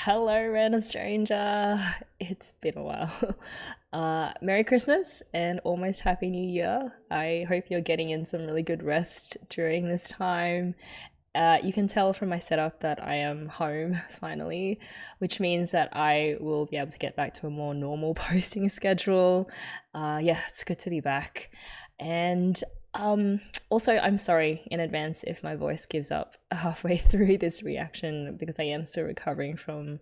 Hello, random stranger. It's been a while. Merry Christmas and almost Happy New Year. I hope you're getting in some really good rest during this time. You can tell from my setup that I am home finally, which means that I will be able to get back to a more normal posting schedule. Yeah, it's good to be back. And also, I'm sorry in advance if my voice gives up halfway through this reaction because I am still recovering from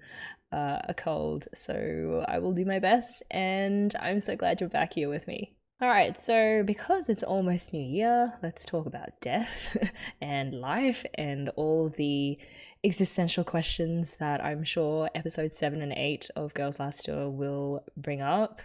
a cold. So I will do my best, and I'm so glad you're back here with me. All right, so because it's almost New Year, let's talk about death and life and all the existential questions that I'm sure episodes 7 and 8 of Girls Last Tour will bring up.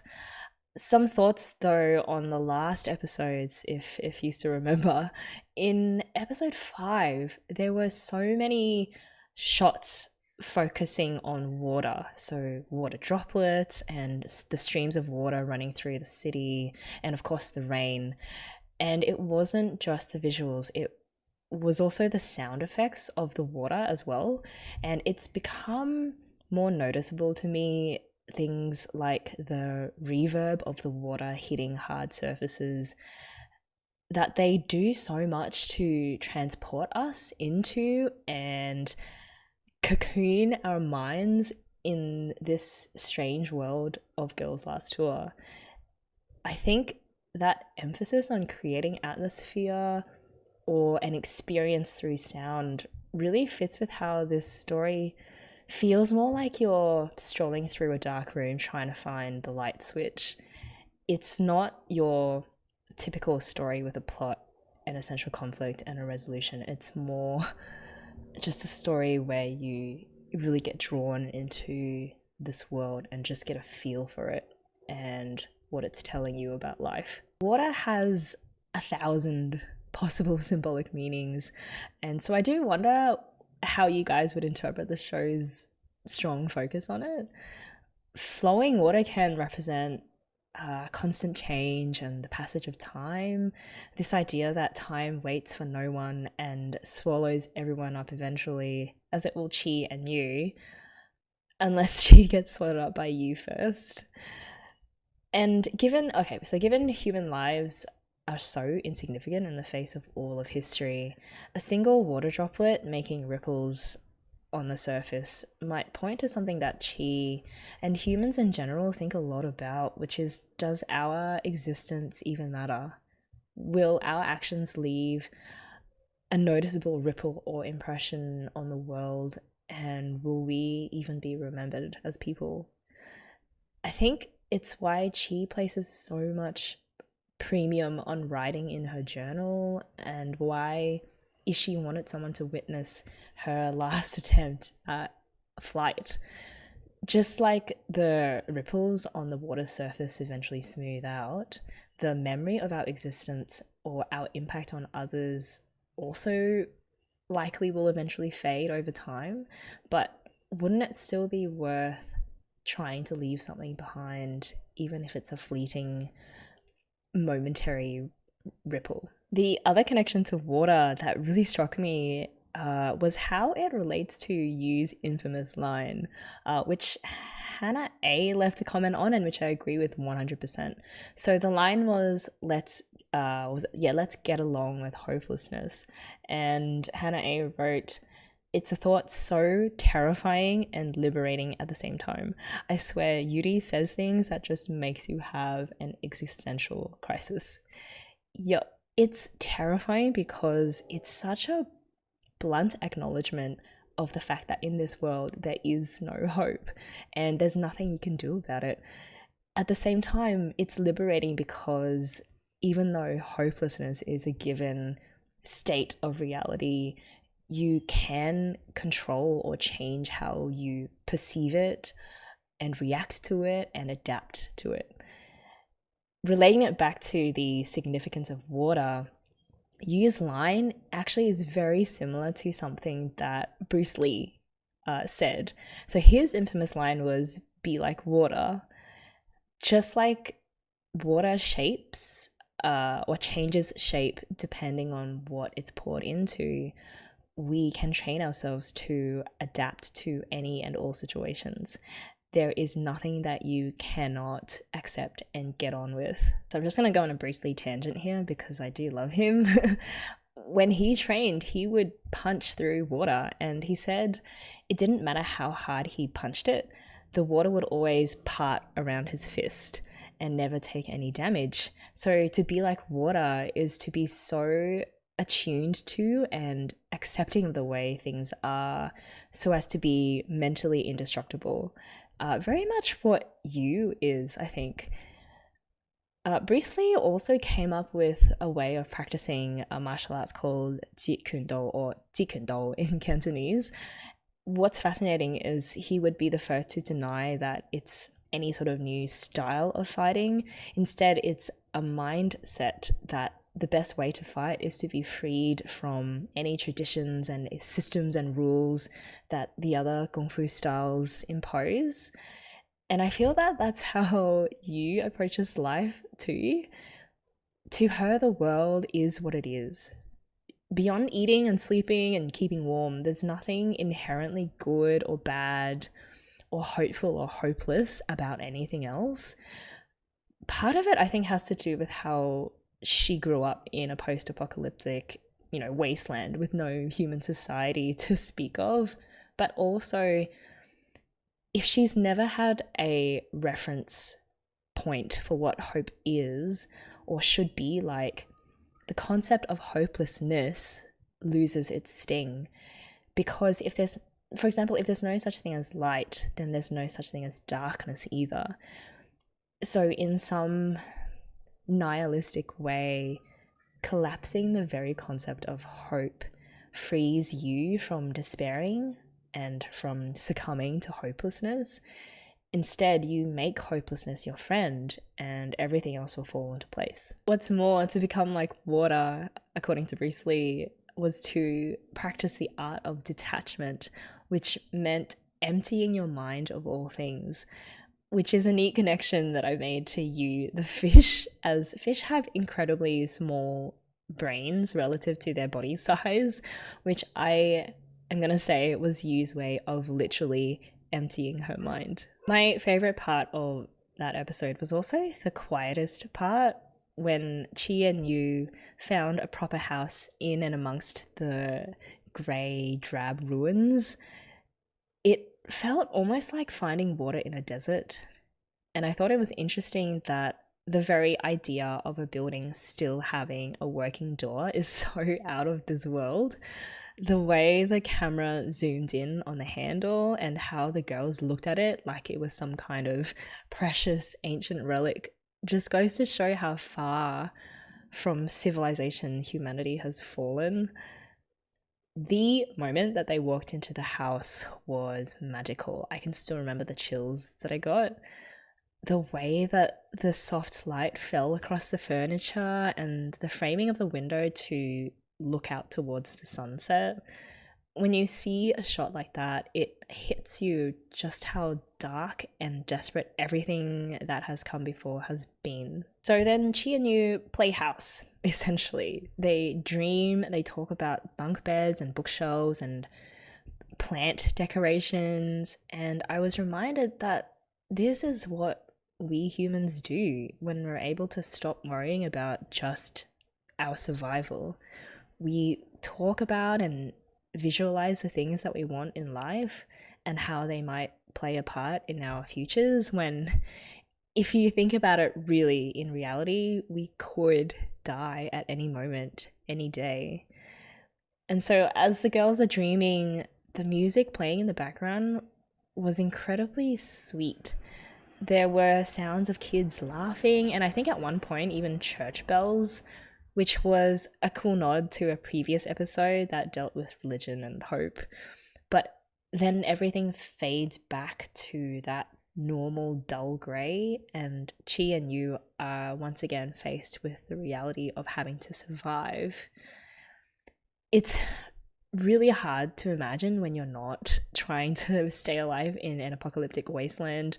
Some thoughts though on the last episodes, if you still remember. In episode 5, there were so many shots focusing on water, so water droplets and the streams of water running through the city, and of course the rain. And it wasn't just the visuals, it was also the sound effects of the water as well. And it's become more noticeable to me, things like the reverb of the water hitting hard surfaces, that they do so much to transport us into and cocoon our minds in this strange world of Girls Last Tour. I think that emphasis on creating atmosphere or an experience through sound really fits with how this story feels more like you're strolling through a dark room trying to find the light switch. It's not your typical story with a plot, an essential conflict, and a resolution. It's more just a story where you really get drawn into this world and just get a feel for it and what it's telling you about life. Water has 1,000 possible symbolic meanings, and so I do wonder how you guys would interpret the show's strong focus on it. Flowing water can represent constant change and the passage of time. This idea that time waits for no one and swallows everyone up eventually, as it will Chi and Yuu, unless she gets swallowed up by Yuu first. And given human lives are so insignificant in the face of all of history, a single water droplet making ripples on the surface might point to something that Chi and humans in general think a lot about, which is, does our existence even matter? Will our actions leave a noticeable ripple or impression on the world, and will we even be remembered as people? I think it's why Chi places so much premium on writing in her journal, and why Ishii wanted someone to witness her last attempt at flight. Just like the ripples on the water surface eventually smooth out, the memory of our existence or our impact on others also likely will eventually fade over time. But wouldn't it still be worth trying to leave something behind, even if it's a fleeting, momentary ripple? The other connection to water that really struck me was how it relates to Yu's infamous line, which Hannah A left a comment on, and which I agree with 100%. So the line was, let's get along with hopelessness. And Hannah A wrote, "It's a thought so terrifying and liberating at the same time. I swear, Yuri says things that just makes you have an existential crisis." Yeah, it's terrifying because it's such a blunt acknowledgement of the fact that in this world there is no hope and there's nothing you can do about it. At the same time, it's liberating because even though hopelessness is a given state of reality, you can control or change how you perceive it and react to it and adapt to it. Relating it back to the significance of water, Yu's line actually is very similar to something that Bruce Lee said. So his infamous line was, "Be like water." Just like water shapes or changes shape depending on what it's poured into, we can train ourselves to adapt to any and all situations. There is nothing that you cannot accept and get on with. So I'm just going to go on a Bruce Lee tangent here because I do love him. When he trained, he would punch through water, and he said it didn't matter how hard he punched it, the water would always part around his fist and never take any damage. So to be like water is to be so attuned to and accepting of the way things are so as to be mentally indestructible. Very much what Yuu is, I think. Bruce Lee also came up with a way of practicing a martial arts called Jeet Kune Do or Jeet Kune Do in Cantonese. What's fascinating is he would be the first to deny that it's any sort of new style of fighting. Instead, it's a mindset that the best way to fight is to be freed from any traditions and systems and rules that the other Kung Fu styles impose. And I feel that that's how Yuu approaches life too. To her, the world is what it is. Beyond eating and sleeping and keeping warm, there's nothing inherently good or bad or hopeful or hopeless about anything else. Part of it, I think, has to do with how she grew up in a post-apocalyptic, wasteland with no human society to speak of. But also, if she's never had a reference point for what hope is or should be like, the concept of hopelessness loses its sting. Because for example, if there's no such thing as light, then there's no such thing as darkness either. So in some nihilistic way, collapsing the very concept of hope frees you from despairing and from succumbing to hopelessness. Instead, you make hopelessness your friend and everything else will fall into place. What's more, to become like water, according to Bruce Lee, was to practice the art of detachment, which meant emptying your mind of all things, which is a neat connection that I made to Yuu the fish, as fish have incredibly small brains relative to their body size, which I am going to say was Yuu's way of literally emptying her mind. My favorite part of that episode was also the quietest part, when Chi and Yuu found a proper house in and amongst the grey, drab ruins. It felt almost like finding water in a desert. And I thought it was interesting that the very idea of a building still having a working door is so out of this world. The way the camera zoomed in on the handle and how the girls looked at it like it was some kind of precious ancient relic just goes to show how far from civilization humanity has fallen. The moment that they walked into the house was magical. I can still remember the chills that I got. The way that the soft light fell across the furniture and the framing of the window to look out towards the sunset. When you see a shot like that, it hits you just how dark and desperate everything that has come before has been. So then Chi and Yuu play house, essentially. They dream, they talk about bunk beds and bookshelves and plant decorations, and I was reminded that this is what we humans do when we're able to stop worrying about just our survival. We talk about and visualize the things that we want in life and how they might play a part in our futures, when, if you think about it really in reality, we could die at any moment, any day. And so as the girls are dreaming, the music playing in the background was incredibly sweet. There were sounds of kids laughing, and I think at one point even church bells, which was a cool nod to a previous episode that dealt with religion and hope. But then everything fades back to that normal dull grey, and Chi and Yuu are once again faced with the reality of having to survive. It's really hard to imagine when you're not trying to stay alive in an apocalyptic wasteland,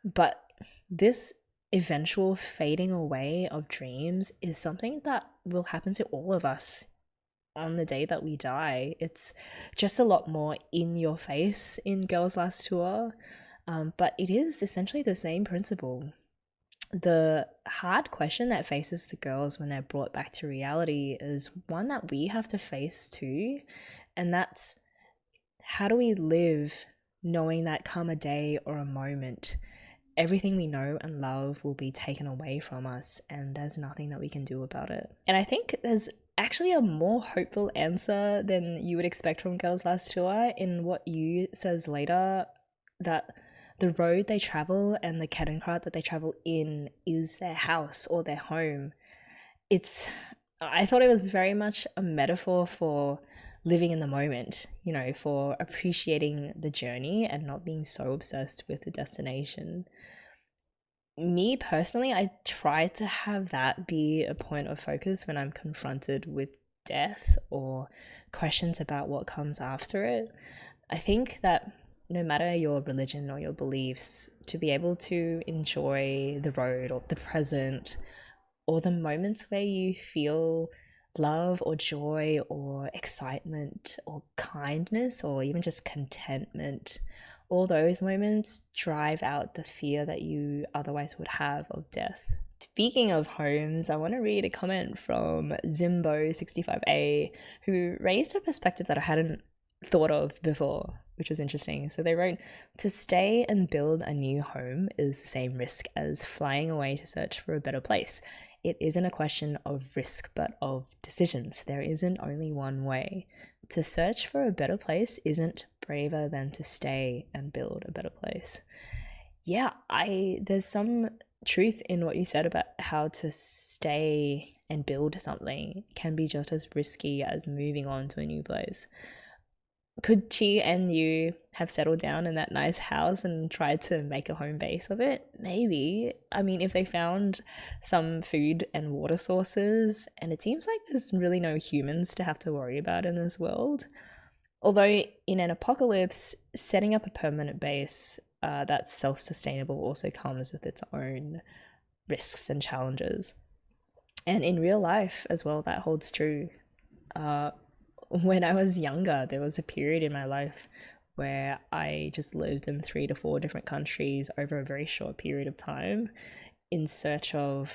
but this eventual fading away of dreams is something that will happen to all of us on the day that we die. It's just a lot more in your face in Girls Last Tour, but it is essentially the same principle. The hard question that faces the girls when they're brought back to reality is one that we have to face too, and that's, how do we live knowing that come a day or a moment, everything we know and love will be taken away from us and there's nothing that we can do about it? And I think there's actually a more hopeful answer than you would expect from Girls Last Tour in what Yuu says later, that the road they travel and the cart that they travel in is their house or their home. I thought it was very much a metaphor for living in the moment, you know, for appreciating the journey and not being so obsessed with the destination. Me personally, I try to have that be a point of focus when I'm confronted with death or questions about what comes after it. I think that no matter your religion or your beliefs, to be able to enjoy the road or the present or the moments where you feel love or joy or excitement or kindness or even just contentment, all those moments drive out the fear that you otherwise would have of death. Speaking of homes, I want to read a comment from Zimbo65A, who raised a perspective that I hadn't thought of before, which was interesting. So they wrote, to stay and build a new home is the same risk as flying away to search for a better place. It isn't a question of risk, but of decisions. There isn't only one way. To search for a better place isn't braver than to stay and build a better place. Yeah, there's some truth in what you said about how to stay and build something can be just as risky as moving on to a new place. Could Chi and you have settled down in that nice house and tried to make a home base of it? Maybe. I mean, if they found some food and water sources, and it seems like there's really no humans to have to worry about in this world. Although in an apocalypse, setting up a permanent base that's self-sustainable also comes with its own risks and challenges. And in real life as well, that holds true. When I was younger, there was a period in my life where I just lived in 3 to 4 different countries over a very short period of time in search of,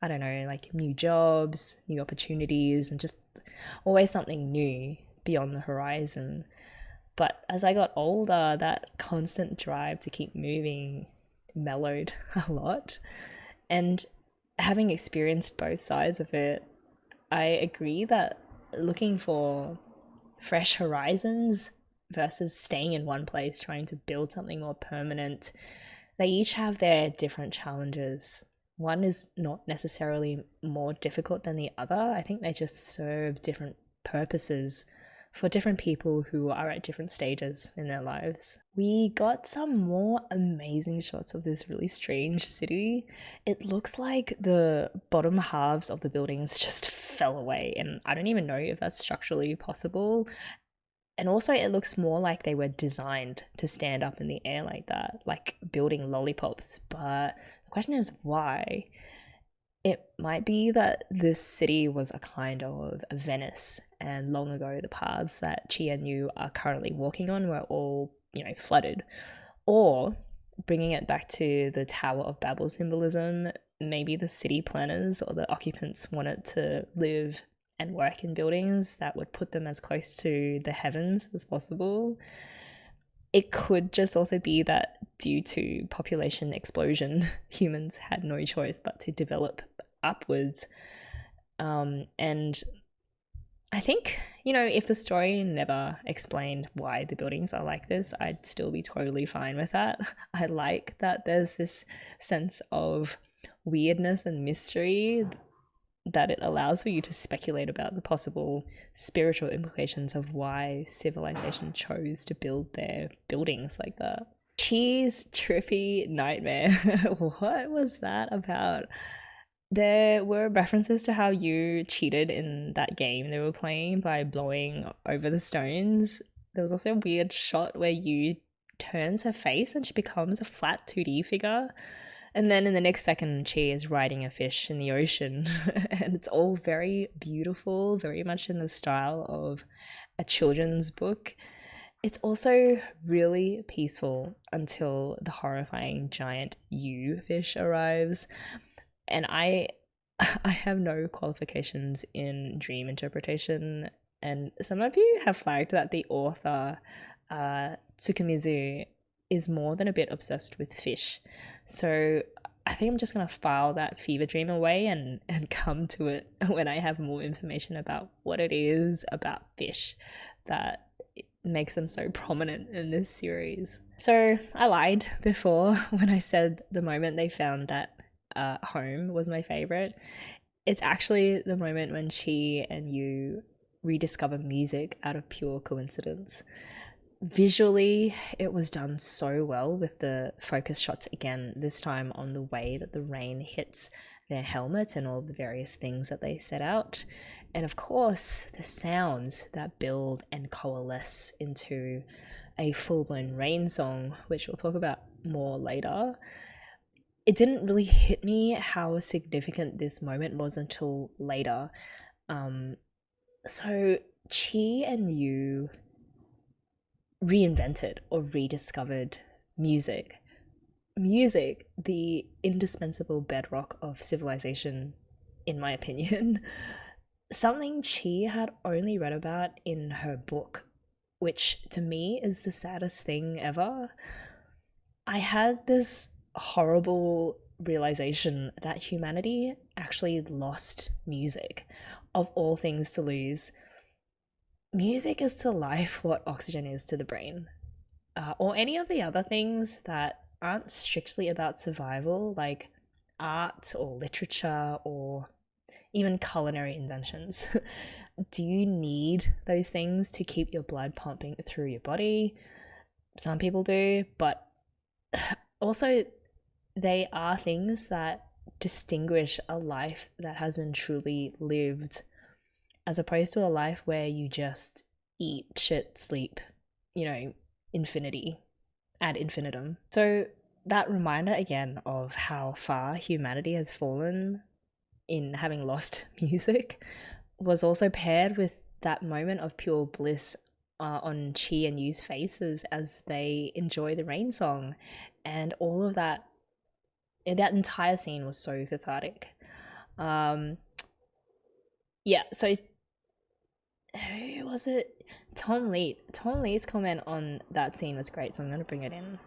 I don't know, like new jobs, new opportunities, and just always something new beyond the horizon. But as I got older, that constant drive to keep moving mellowed a lot. And having experienced both sides of it, I agree that looking for fresh horizons versus staying in one place trying to build something more permanent, they each have their different challenges. One is not necessarily more difficult than the other. I think they just serve different purposes for different people who are at different stages in their lives. We got some more amazing shots of this really strange city. It looks like the bottom halves of the buildings just fell away, and I don't even know if that's structurally possible. And also it looks more like they were designed to stand up in the air like that, like building lollipops. But the question is why? It might be that this city was a kind of a Venice, and long ago the paths that Chi and Yu are currently walking on were all, flooded. Or, bringing it back to the Tower of Babel symbolism, maybe the city planners or the occupants wanted to live and work in buildings that would put them as close to the heavens as possible. It could just also be that due to population explosion, humans had no choice but to develop upwards. And I think, if the story never explained why the buildings are like this, I'd still be totally fine with that. I like that there's this sense of weirdness and mystery that it allows for you to speculate about the possible spiritual implications of why civilization chose to build their buildings like that. Cheese trippy nightmare. What was that about? There were references to how you cheated in that game they were playing by blowing over the stones. There was also a weird shot where you turns her face and she becomes a flat 2D figure. And then in the next second, Chi is riding a fish in the ocean. And it's all very beautiful, very much in the style of a children's book. It's also really peaceful until the horrifying giant Yuu fish arrives. And I have no qualifications in dream interpretation, and some of you have flagged that the author, Tsukimizu, is more than a bit obsessed with fish. So I think I'm just gonna file that fever dream away and come to it when I have more information about what it is about fish that makes them so prominent in this series. So I lied before when I said the moment they found that home was my favorite. It's actually the moment when Chi and Yuu rediscover music out of pure coincidence. Visually, it was done so well with the focus shots again, this time on the way that the rain hits their helmets and all the various things that they set out. And of course, the sounds that build and coalesce into a full-blown rain song, which we'll talk about more later. It didn't really hit me how significant this moment was until later. So Chi and Yuu reinvented or rediscovered music. Music, the indispensable bedrock of civilization, in my opinion. Something Chi had only read about in her book, which to me is the saddest thing ever. I had this horrible realization that humanity actually lost music. Of all things to lose, music is to life what oxygen is to the brain, or any of the other things that aren't strictly about survival, like art or literature or even culinary inventions. Do you need those things to keep your blood pumping through your body? Some people do, but also they are things that distinguish a life that has been truly lived, as opposed to a life where you just eat, shit, sleep, infinity ad infinitum. So that reminder again of how far humanity has fallen in having lost music was also paired with that moment of pure bliss on Chi and Yu's faces as they enjoy the rain song, and all of that entire scene was so cathartic. So who was it? Tom Lee's comment on that scene was great, so I'm going to bring it in.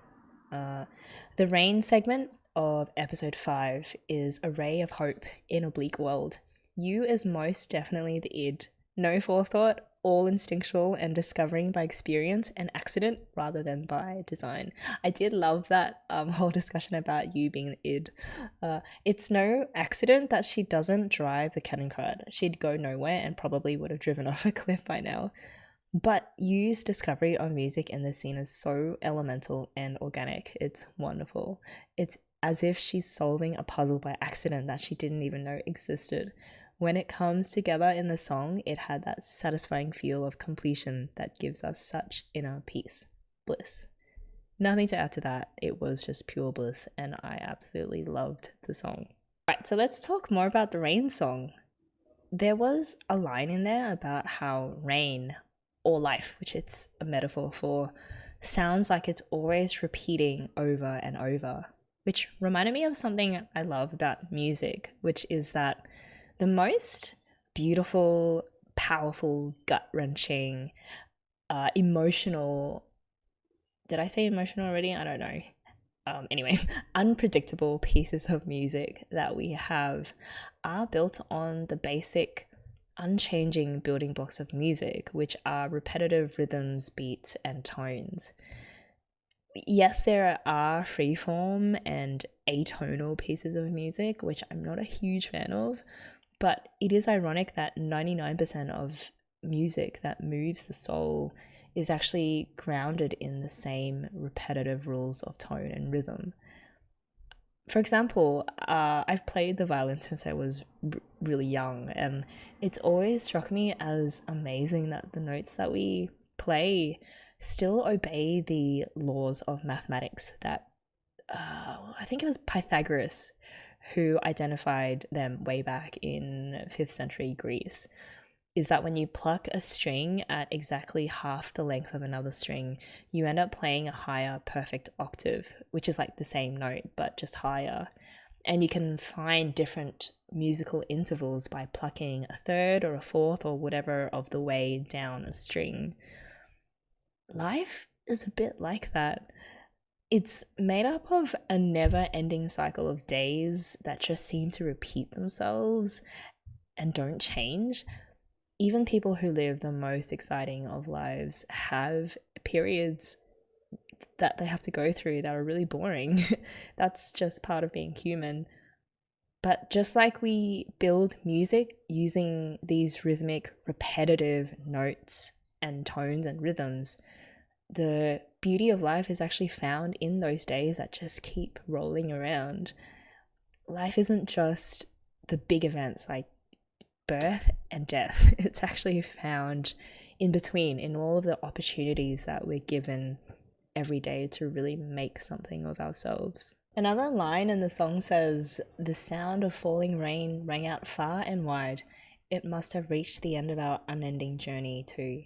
The rain segment of episode 5 is a ray of hope in a bleak world. Yuu is most definitely the id. No forethought, all instinctual and discovering by experience and accident rather than by design. I did love that whole discussion about Yuu being the id. It's no accident that she doesn't drive the cannon crud. She'd go nowhere and probably would have driven off a cliff by now. But Yu's discovery of music in this scene is so elemental and organic. It's wonderful. It's as if she's solving a puzzle by accident that she didn't even know existed. When it comes together in the song, it had that satisfying feel of completion that gives us such inner peace, bliss. Nothing to add to that. It was just pure bliss, and I absolutely loved the song. Right, so let's talk more about the rain song. There was a line in there about how rain, or life, which it's a metaphor for, sounds like it's always repeating over and over, which reminded me of something I love about music, which is that the most beautiful, powerful, gut-wrenching, emotional, did I say emotional already? I don't know. Anyway, unpredictable pieces of music that we have are built on the basic unchanging building blocks of music, which are repetitive rhythms, beats, and tones. Yes, there are freeform and atonal pieces of music, which I'm not a huge fan of, but it is ironic that 99% of music that moves the soul is actually grounded in the same repetitive rules of tone and rhythm. For example, I've played the violin since I was really young, and it's always struck me as amazing that the notes that we play still obey the laws of mathematics that I think it was Pythagoras who identified them way back in 5th century Greece, is that when you pluck a string at exactly half the length of another string, you end up playing a higher perfect octave, which is like the same note, but just higher. And you can find different musical intervals by plucking a third or a fourth or whatever of the way down a string. Life is a bit like that. It's made up of a never-ending cycle of days that just seem to repeat themselves and don't change. Even people who live the most exciting of lives have periods that they have to go through that are really boring. That's just part of being human. But just like we build music using these rhythmic, repetitive notes and tones and rhythms, the beauty of life is actually found in those days that just keep rolling around. Life isn't just the big events like birth and death. It's actually found in between, in all of the opportunities that we're given every day to really make something of ourselves. Another line in the song says, "The sound of falling rain rang out far and wide. It must have reached the end of our unending journey too."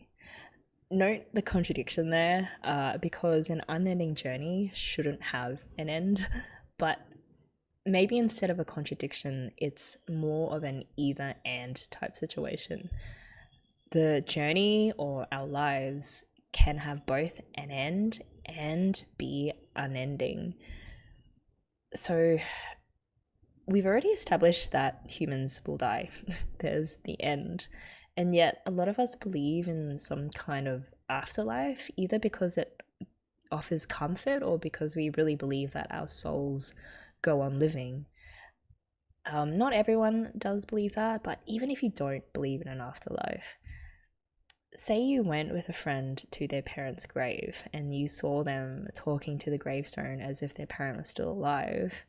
Note the contradiction there, because an unending journey shouldn't have an end, but maybe instead of a contradiction, it's more of an either and type situation. The journey or our lives can have both an end and be unending. So we've already established that humans will die. There's the end. And yet a lot of us believe in some kind of afterlife, either because it offers comfort or because we really believe that our souls go on living. Not everyone does believe that, but even if you don't believe in an afterlife, say you went with a friend to their parents' grave and you saw them talking to the gravestone as if their parent was still alive,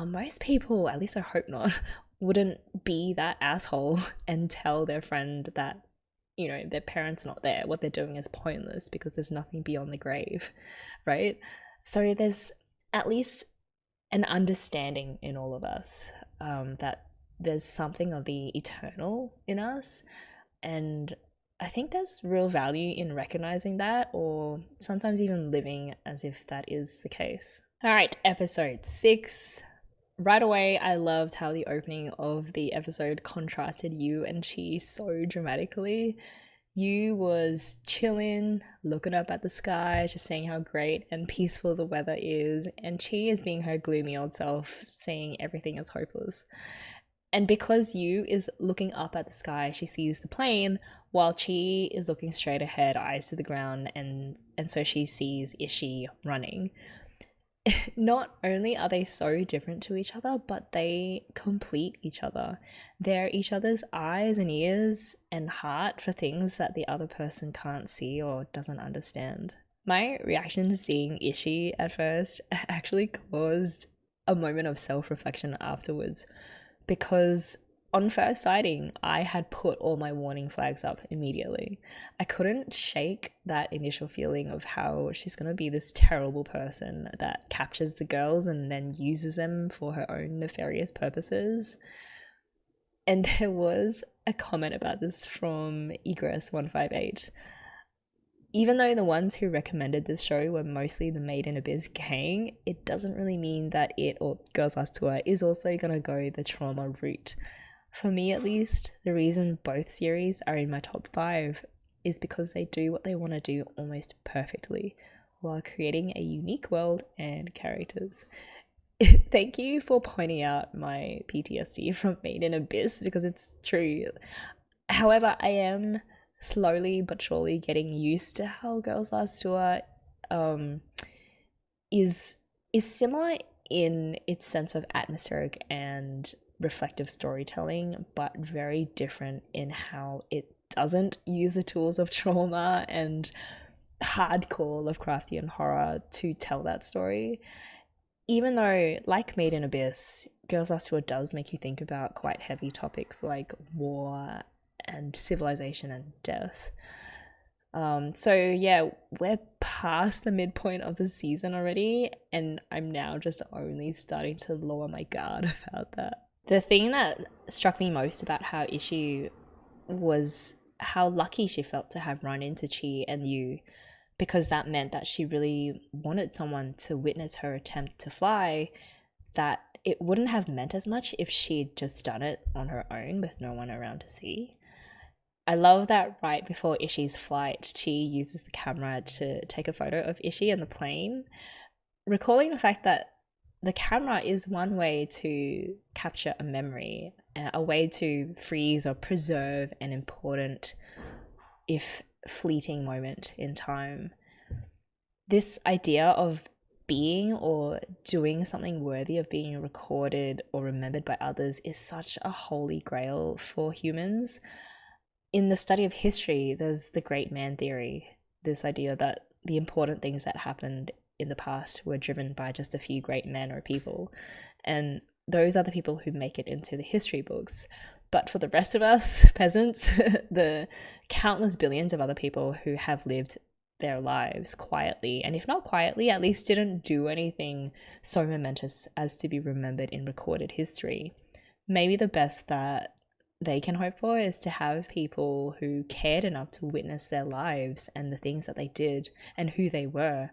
most people, at least I hope not, wouldn't be that asshole and tell their friend that, you know, their parents are not there, what they're doing is pointless because there's nothing beyond the grave, right? So there's at least an understanding in all of us, that there's something of the eternal in us. And I think there's real value in recognizing that, or sometimes even living as if that is the case. All right, episode 6. Right away, I loved how the opening of the episode contrasted Yuu and Ishii so dramatically. Yuu was chilling, looking up at the sky, just saying how great and peaceful the weather is, and Ishii is being her gloomy old self, saying everything is hopeless. And because Yuu is looking up at the sky, she sees the plane, while Ishii is looking straight ahead, eyes to the ground, and so she sees Ishii running. Not only are they so different to each other, but they complete each other. They're each other's eyes and ears and heart for things that the other person can't see or doesn't understand. My reaction to seeing Ishii at first actually caused a moment of self-reflection afterwards, because on first sighting, I had put all my warning flags up immediately. I couldn't shake that initial feeling of how she's going to be this terrible person that captures the girls and then uses them for her own nefarious purposes. And there was a comment about this from Egress158. Even though the ones who recommended this show were mostly the Made in Abyss gang, it doesn't really mean that it, or Girls Last Tour, is also going to go the trauma route. For me at least, the reason both series are in my top 5 is because they do what they want to do almost perfectly, while creating a unique world and characters. Thank you for pointing out my PTSD from Made in Abyss, because it's true. However, I am slowly but surely getting used to how Girls Last Tour is similar in its sense of atmospheric and reflective storytelling, but very different in how it doesn't use the tools of trauma and hardcore Lovecraftian horror to tell that story. Even though, like Made in Abyss, Girls Last Tour does make you think about quite heavy topics like war and civilization and death, So yeah, we're past the midpoint of the season already, and I'm now just only starting to lower my guard about that. The thing that struck me most about how Ishii was how lucky she felt to have run into Chi and Yuu, because that meant that she really wanted someone to witness her attempt to fly, that it wouldn't have meant as much if she'd just done it on her own with no one around to see. I love that right before Ishii's flight, Chi uses the camera to take a photo of Ishii and the plane, recalling the fact that the camera is one way to capture a memory, a way to freeze or preserve an important, if fleeting, moment in time. This idea of being or doing something worthy of being recorded or remembered by others is such a holy grail for humans. In the study of history, there's the great man theory, this idea that the important things that happened in the past were driven by just a few great men or people, and those are the people who make it into the history books. But for the rest of us peasants, the countless billions of other people who have lived their lives quietly, and if not quietly, at least didn't do anything so momentous as to be remembered in recorded history. Maybe the best that they can hope for is to have people who cared enough to witness their lives and the things that they did and who they were.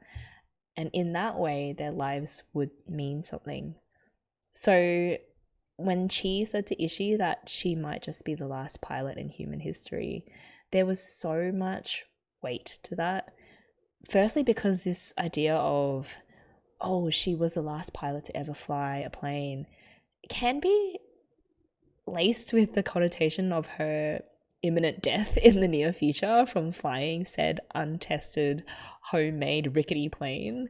And in that way, their lives would mean something. So when Chi said to Ishii that she might just be the last pilot in human history, there was so much weight to that. Firstly, because this idea of, oh, she was the last pilot to ever fly a plane can be laced with the connotation of her imminent death in the near future from flying said untested, homemade, rickety plane.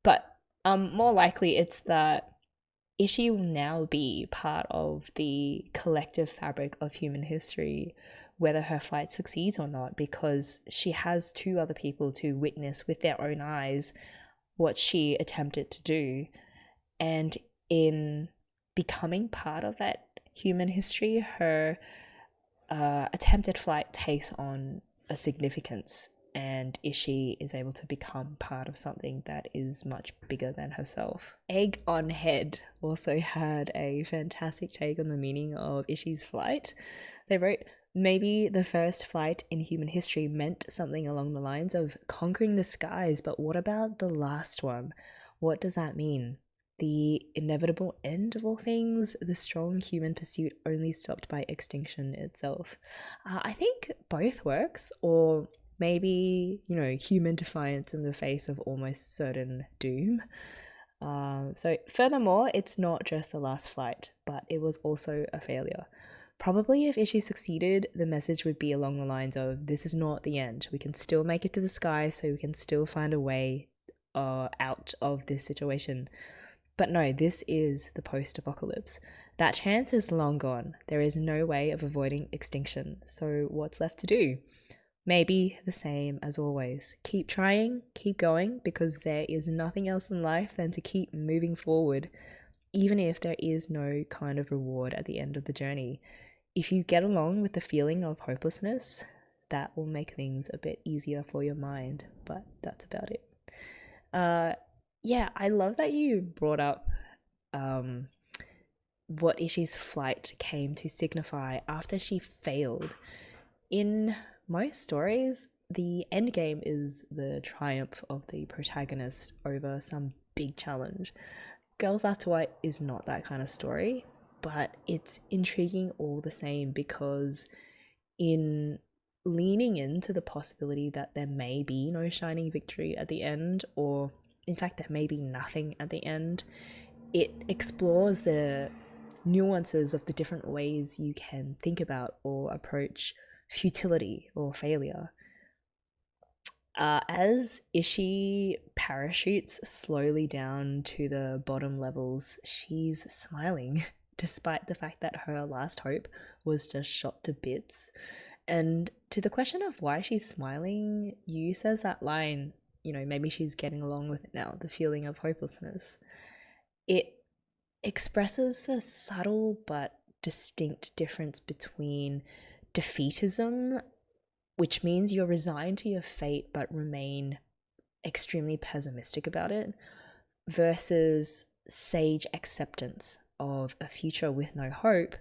But more likely it's that Ishii will now be part of the collective fabric of human history, whether her flight succeeds or not, because she has two other people to witness with their own eyes what she attempted to do. And in becoming part of that human history, her attempted flight takes on a significance, and Ishii is able to become part of something that is much bigger than herself. Egg on Head also had a fantastic take on the meaning of Ishii's flight. They wrote, maybe the first flight in human history meant something along the lines of conquering the skies, but what about the last one? What does that mean? The inevitable end of all things, the strong human pursuit only stopped by extinction itself. I think both works, or maybe, human defiance in the face of almost certain doom. So furthermore, it's not just the last flight, but it was also a failure. Probably if Ishii succeeded, the message would be along the lines of, this is not the end. We can still make it to the sky, so we can still find a way out of this situation. But no, this is the post-apocalypse. That chance is long gone. There is no way of avoiding extinction. So what's left to do? Maybe the same as always. Keep trying, keep going, because there is nothing else in life than to keep moving forward, even if there is no kind of reward at the end of the journey. If you get along with the feeling of hopelessness, that will make things a bit easier for your mind, but that's about it. Yeah, I love that you brought up what Ishii's flight came to signify after she failed. In most stories, the end game is the triumph of the protagonist over some big challenge. Girls After White is not that kind of story, but it's intriguing all the same, because in leaning into the possibility that there may be no shining victory at the end, or in fact there may be nothing at the end, it explores the nuances of the different ways you can think about or approach futility or failure. As Ishii parachutes slowly down to the bottom levels, she's smiling, despite the fact that her last hope was just shot to bits. And to the question of why she's smiling, Yu says that line, maybe she's getting along with it now, the feeling of hopelessness. It expresses a subtle but distinct difference between defeatism, which means you're resigned to your fate but remain extremely pessimistic about it, versus sage acceptance of a future with no hope,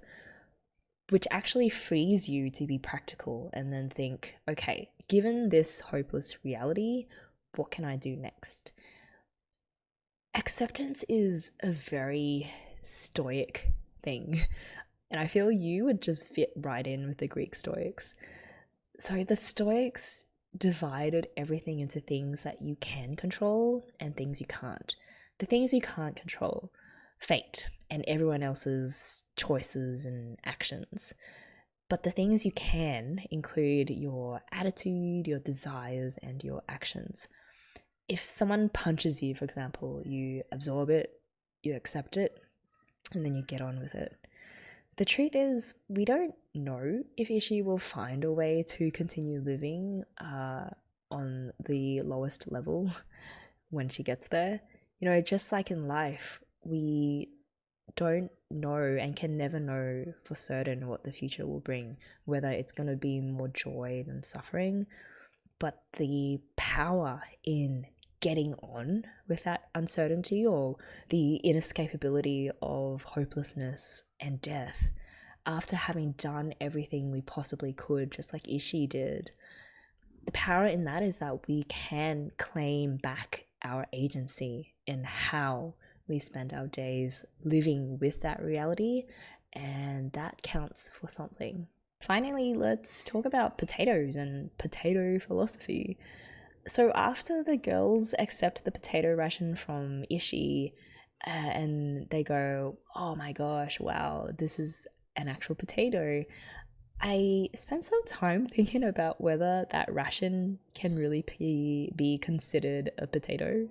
which actually frees you to be practical and then think, okay, given this hopeless reality, what can I do next? Acceptance is a very stoic thing, and I feel you would just fit right in with the Greek Stoics. So the Stoics divided everything into things that you can control and things you can't. The things you can't control, fate and everyone else's choices and actions. But the things you can include your attitude, your desires, and your actions. If someone punches you, for example, you absorb it, you accept it, and then you get on with it. The truth is, we don't know if Ishii will find a way to continue living on the lowest level when she gets there. You know, just like in life, we don't know and can never know for certain what the future will bring, whether it's going to be more joy than suffering. But the power in getting on with that uncertainty, or the inescapability of hopelessness and death, after having done everything we possibly could, just like Ishii did, the power in that is that we can claim back our agency in how we spend our days living with that reality, and that counts for something. Finally, let's talk about potatoes and potato philosophy. So after the girls accept the potato ration from Ishii, and they go, oh my gosh, wow, this is an actual potato, I spent some time thinking about whether that ration can really be considered a potato.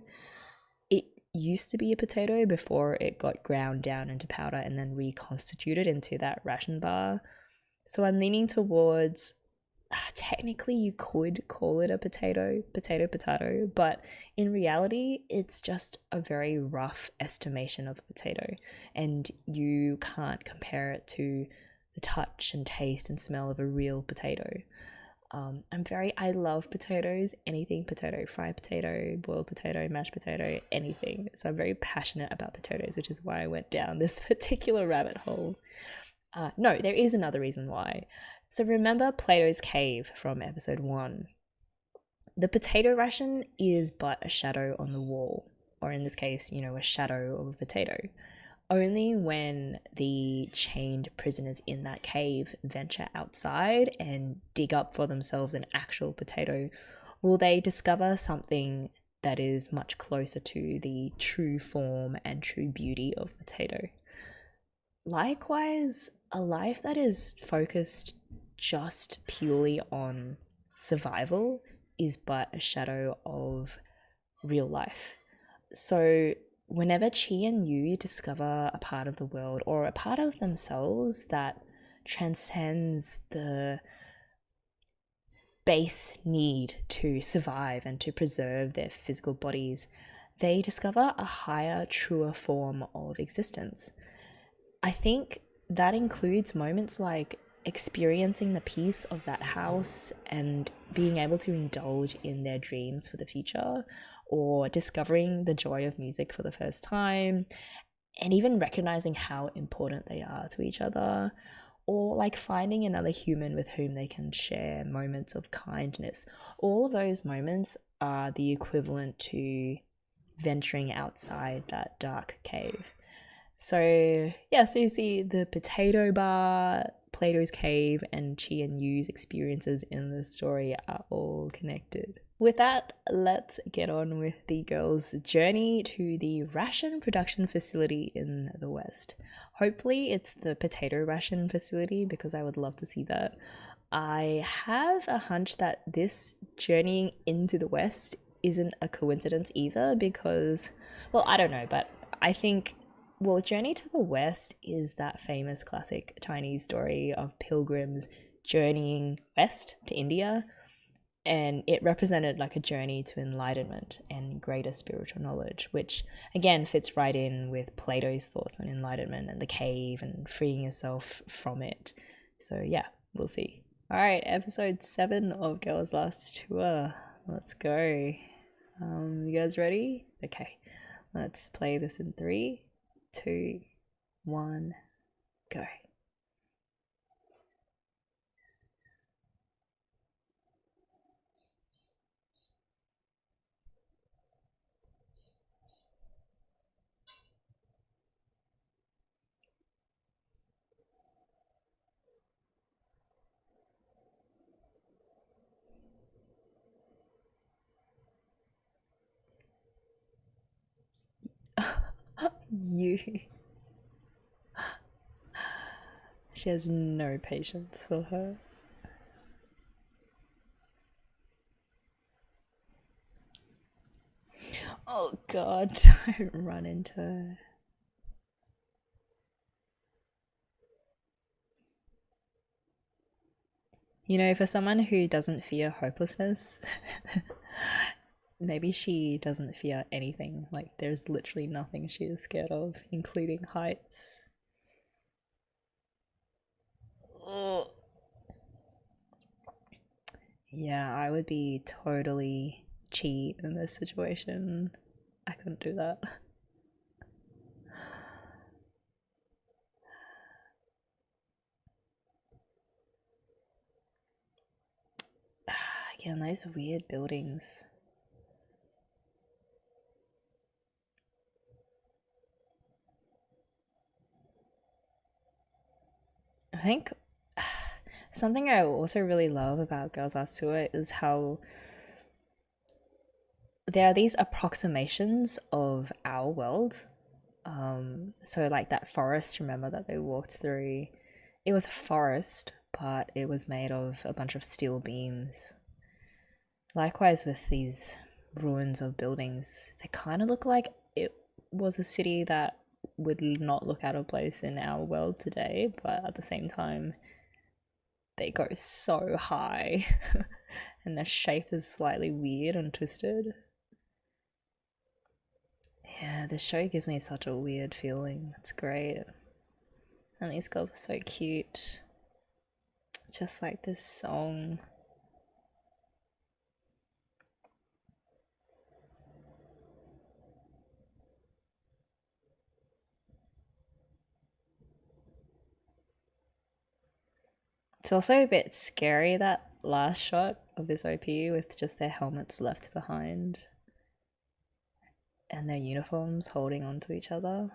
It used to be a potato before it got ground down into powder and then reconstituted into that ration bar. So I'm leaning towards, technically you could call it a potato, but in reality, it's just a very rough estimation of a potato, and you can't compare it to the touch and taste and smell of a real potato. I love potatoes, anything potato, fried potato, boiled potato, mashed potato, anything. So I'm very passionate about potatoes, which is why I went down this particular rabbit hole. No, there is another reason why. So remember Plato's cave from episode 1. The potato ration is but a shadow on the wall, or in this case, a shadow of a potato. Only when the chained prisoners in that cave venture outside and dig up for themselves an actual potato will they discover something that is much closer to the true form and true beauty of potato. Likewise, a life that is focused just purely on survival is but a shadow of real life. So whenever Chi and Yuu discover a part of the world or a part of themselves that transcends the base need to survive and to preserve their physical bodies, they discover a higher, truer form of existence. I think that includes moments like experiencing the peace of that house and being able to indulge in their dreams for the future, or discovering the joy of music for the first time, and even recognizing how important they are to each other, or like finding another human with whom they can share moments of kindness. All of those moments are the equivalent to venturing outside that dark cave. So yeah, so you see the potato bar, Plato's cave, and Chi and Yu's experiences in the story are all connected. With that, let's get on with the girls' journey to the ration production facility in the West. Hopefully it's the potato ration facility, because I would love to see that. I have a hunch that this journeying into the West isn't a coincidence either, because, well, I don't know, but I think, well, Journey to the West is that famous classic Chinese story of pilgrims journeying west to India, and it represented like a journey to enlightenment and greater spiritual knowledge, which again fits right in with Plato's thoughts on enlightenment and the cave and freeing yourself from it. So yeah, we'll see. Alright, episode 7 of Girls Last Tour. Let's go. You guys ready? Okay, let's play this in 3, 2, 1, go. You. She has no patience for her. Oh god, don't run into her. You know, for someone who doesn't fear hopelessness, maybe she doesn't fear anything. Like, there's literally nothing she is scared of, including heights. Oh. Yeah, I would be totally cheat in this situation. I couldn't do that. Again, those weird buildings. I think something I also really love about Girls Last Tour is how there are these approximations of our world. So like that forest, remember that they walked through? It was a forest, but it was made of a bunch of steel beams. Likewise with these ruins of buildings, they kind of look like it was a city that would not look out of place in our world today, but at the same time, they go so high and the shape is slightly weird and twisted. Yeah, the show gives me such a weird feeling. It's great. And these girls are so cute. Just like this song. It's also a bit scary, that last shot of this OP with just their helmets left behind and their uniforms holding onto each other.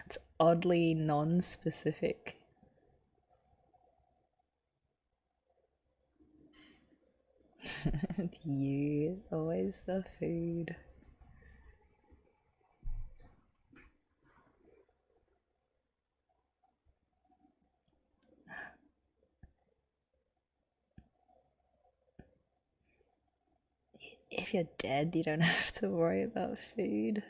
It's oddly non-specific. You, always the food. If you're dead, you don't have to worry about food.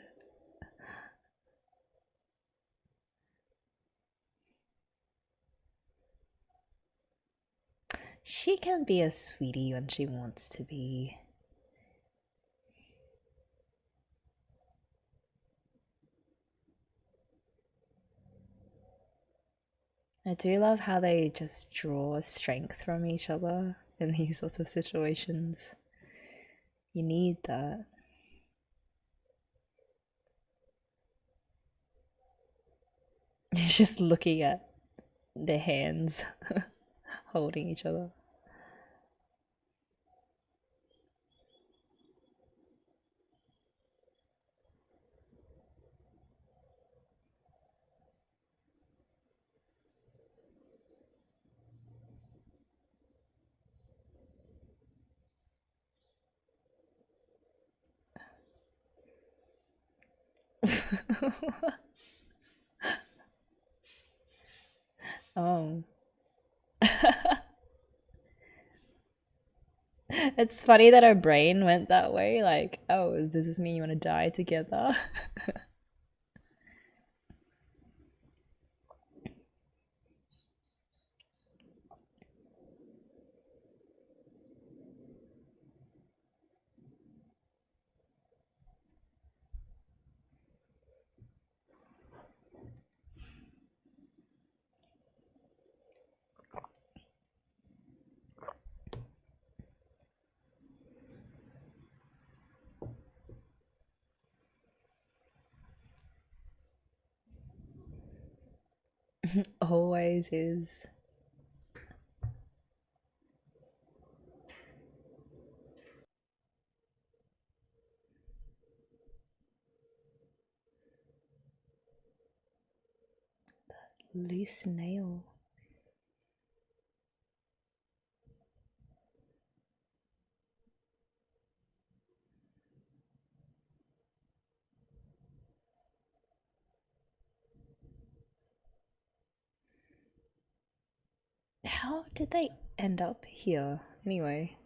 She can be a sweetie when she wants to be. I do love how they just draw strength from each other in these sorts of situations. You need that. It's just looking at their hands holding each other. Oh. It's funny that our brain went that way. Like, oh, does this mean you want to die together? Always is. Loose nail. How did they end up here anyway?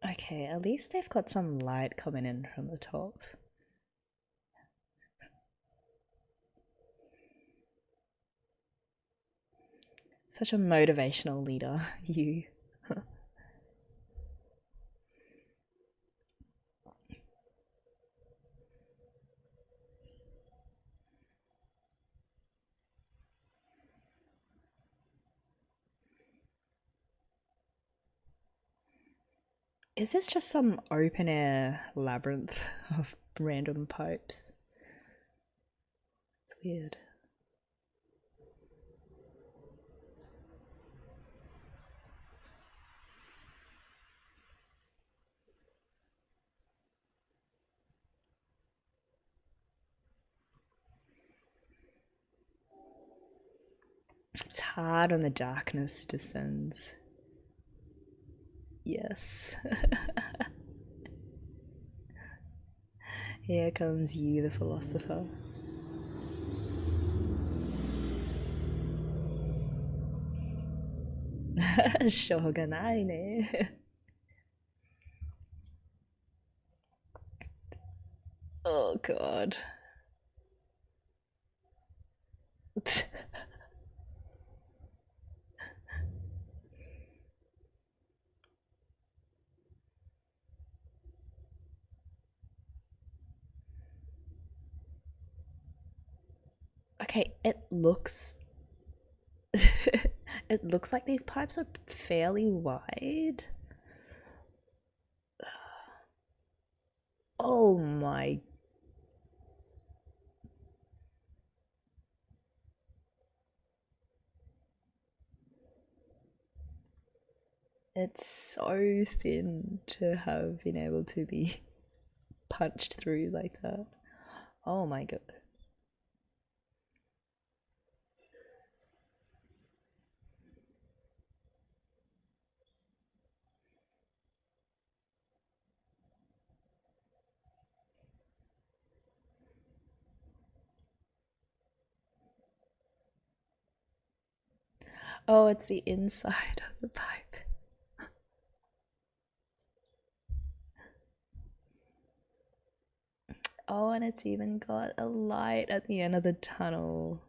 Okay, at least they've got some light coming in from the top. Such a motivational leader, you. Is this just some open air labyrinth of random pipes? It's weird. It's hard when the darkness descends. Yes. Here comes Yuu the philosopher. Shogunai ne. Oh god. Okay, it looks it looks like these pipes are fairly wide. Oh my. It's so thin to have been able to be punched through like that. Oh my god. Oh, it's the inside of the pipe. Oh, and it's even got a light at the end of the tunnel.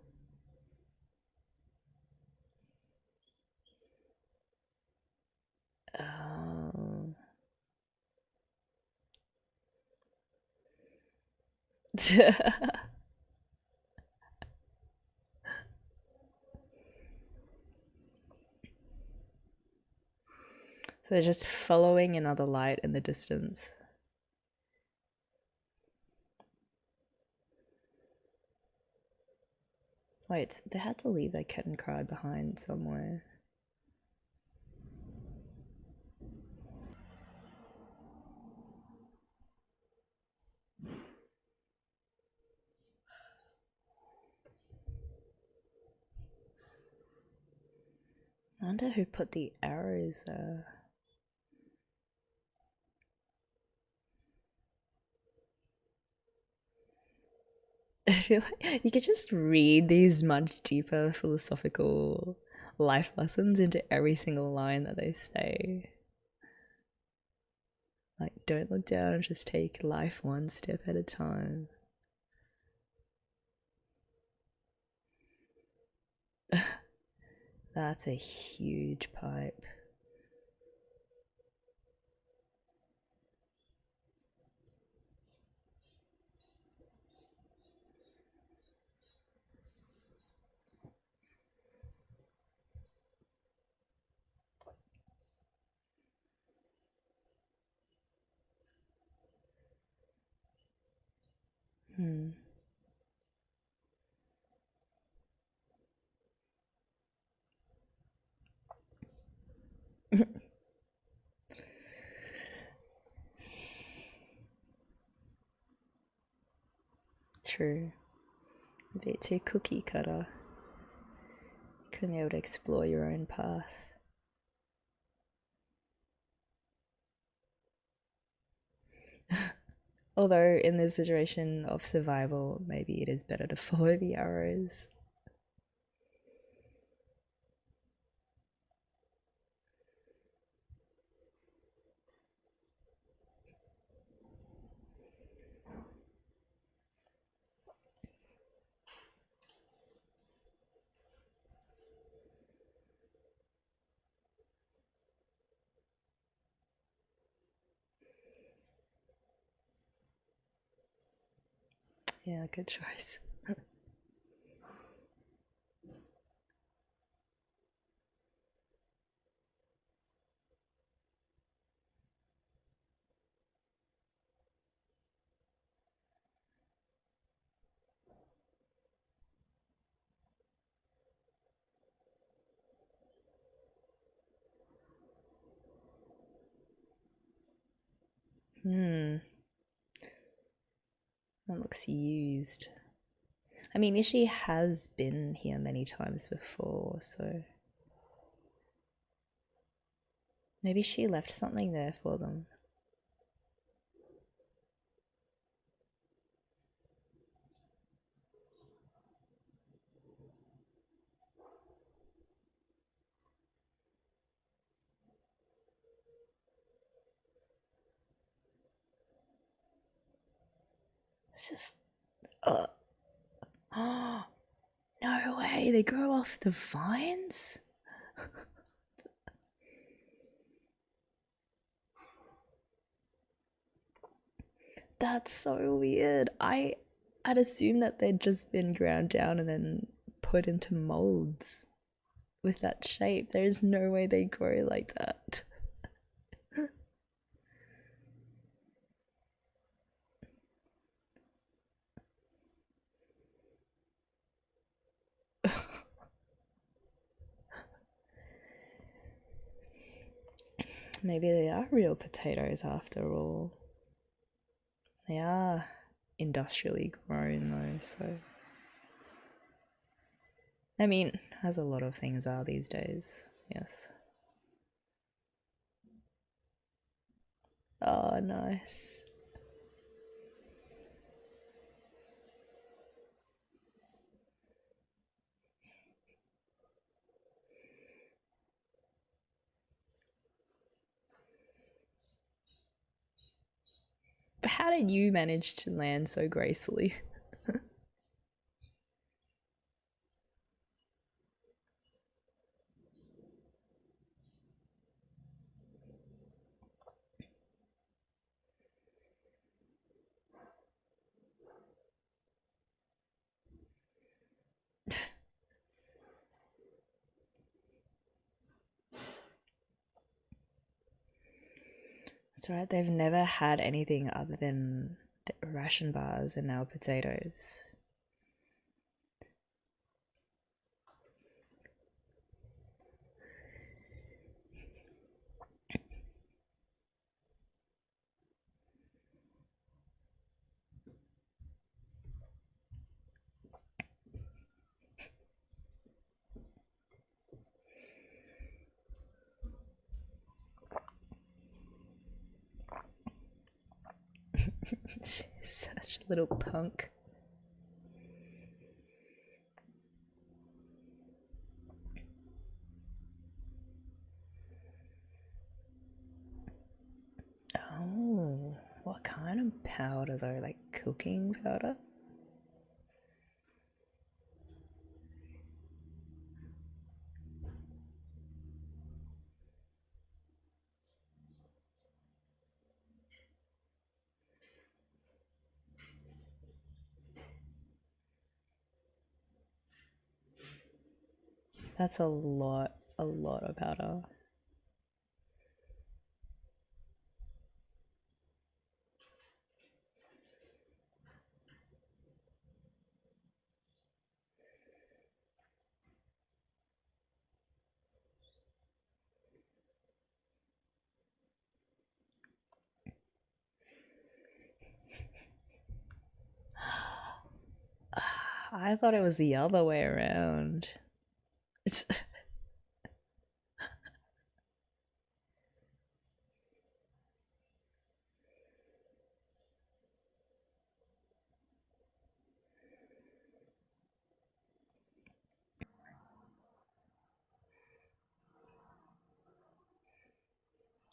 Oh. So they're just following another light in the distance. Wait, they had to leave their cat and cry behind somewhere. I wonder who put the arrows there. I feel like you could just read these much deeper philosophical life lessons into every single line that they say. Like, don't look down, just take life one step at a time. That's a huge pipe. Hmm. True. A bit too cookie cutter. Couldn't be able to explore your own path. Although, in the situation of survival, maybe it is better to follow the arrows. Yeah, good choice. Hmm, that looks used. I mean, Ishii has been here many times before, so maybe she left something there for them. It's just, uh, oh, no way, they grow off the vines? That's so weird. I'd assume that they'd just been ground down and then put into molds with that shape. There's no way they grow like that. Maybe they are real potatoes after all. They are industrially grown though, so. I mean, as a lot of things are these days, yes. Oh, nice. But how did you manage to land so gracefully? That's right, they've never had anything other than the ration bars and now potatoes. She's such a little punk. Oh, what kind of powder though? Like cooking powder? That's a lot of powder. I thought it was the other way around. It's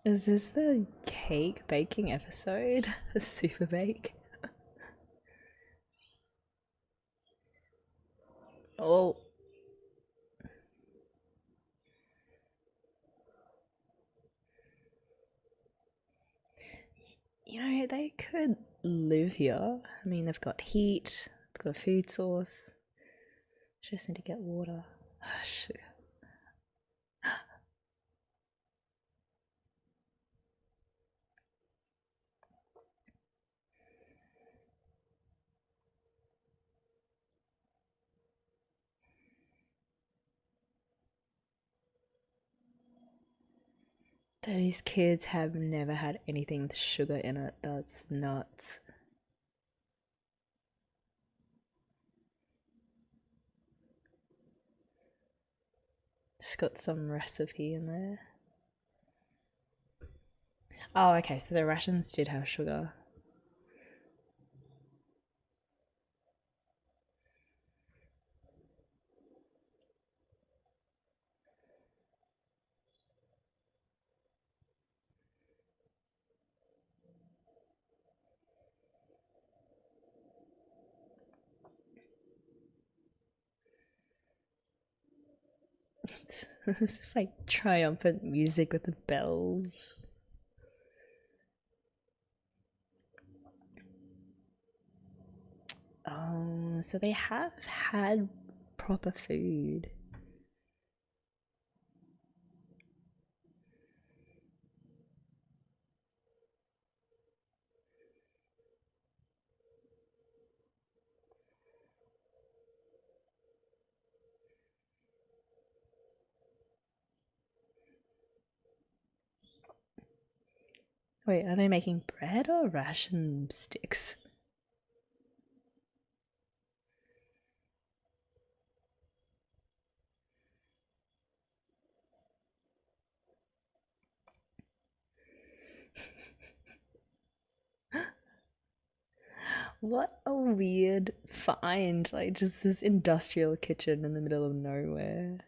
Is this the cake baking episode? The super bake? Oh, they could live here. I mean, they've got heat, they've got a food source. Just need to get water. Shoot. These kids have never had anything with sugar in it. That's nuts. Just got some recipe in there. Oh, okay, so the rations did have sugar. This is like triumphant music with the bells. Oh, so they have had proper food. Wait, are they making bread or ration sticks? What a weird find. Like, just this industrial kitchen in the middle of nowhere.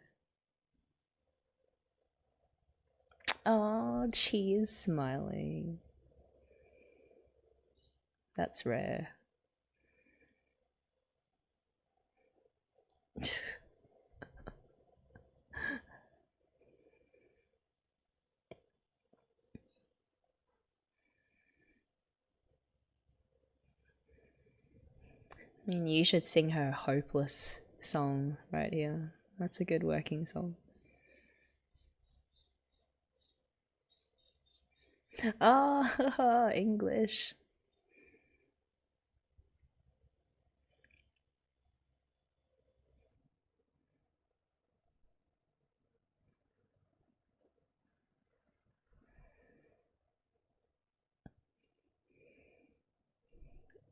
Oh, cheese smiling. That's rare. I mean, you should sing her hopeless song right here. That's a good working song. Ah, English.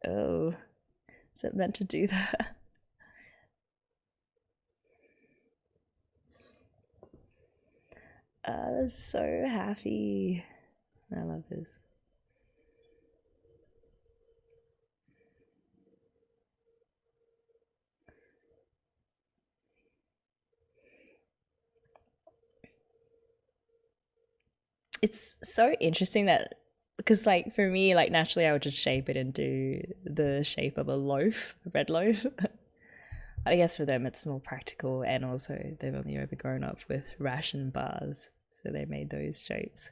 Oh, is it meant to do that? That's so happy. I love this. It's so interesting that because like for me like naturally I would just shape it into the shape of a loaf, a bread loaf. I guess for them it's more practical and also they've only ever grown up with ration bars, so they made those shapes.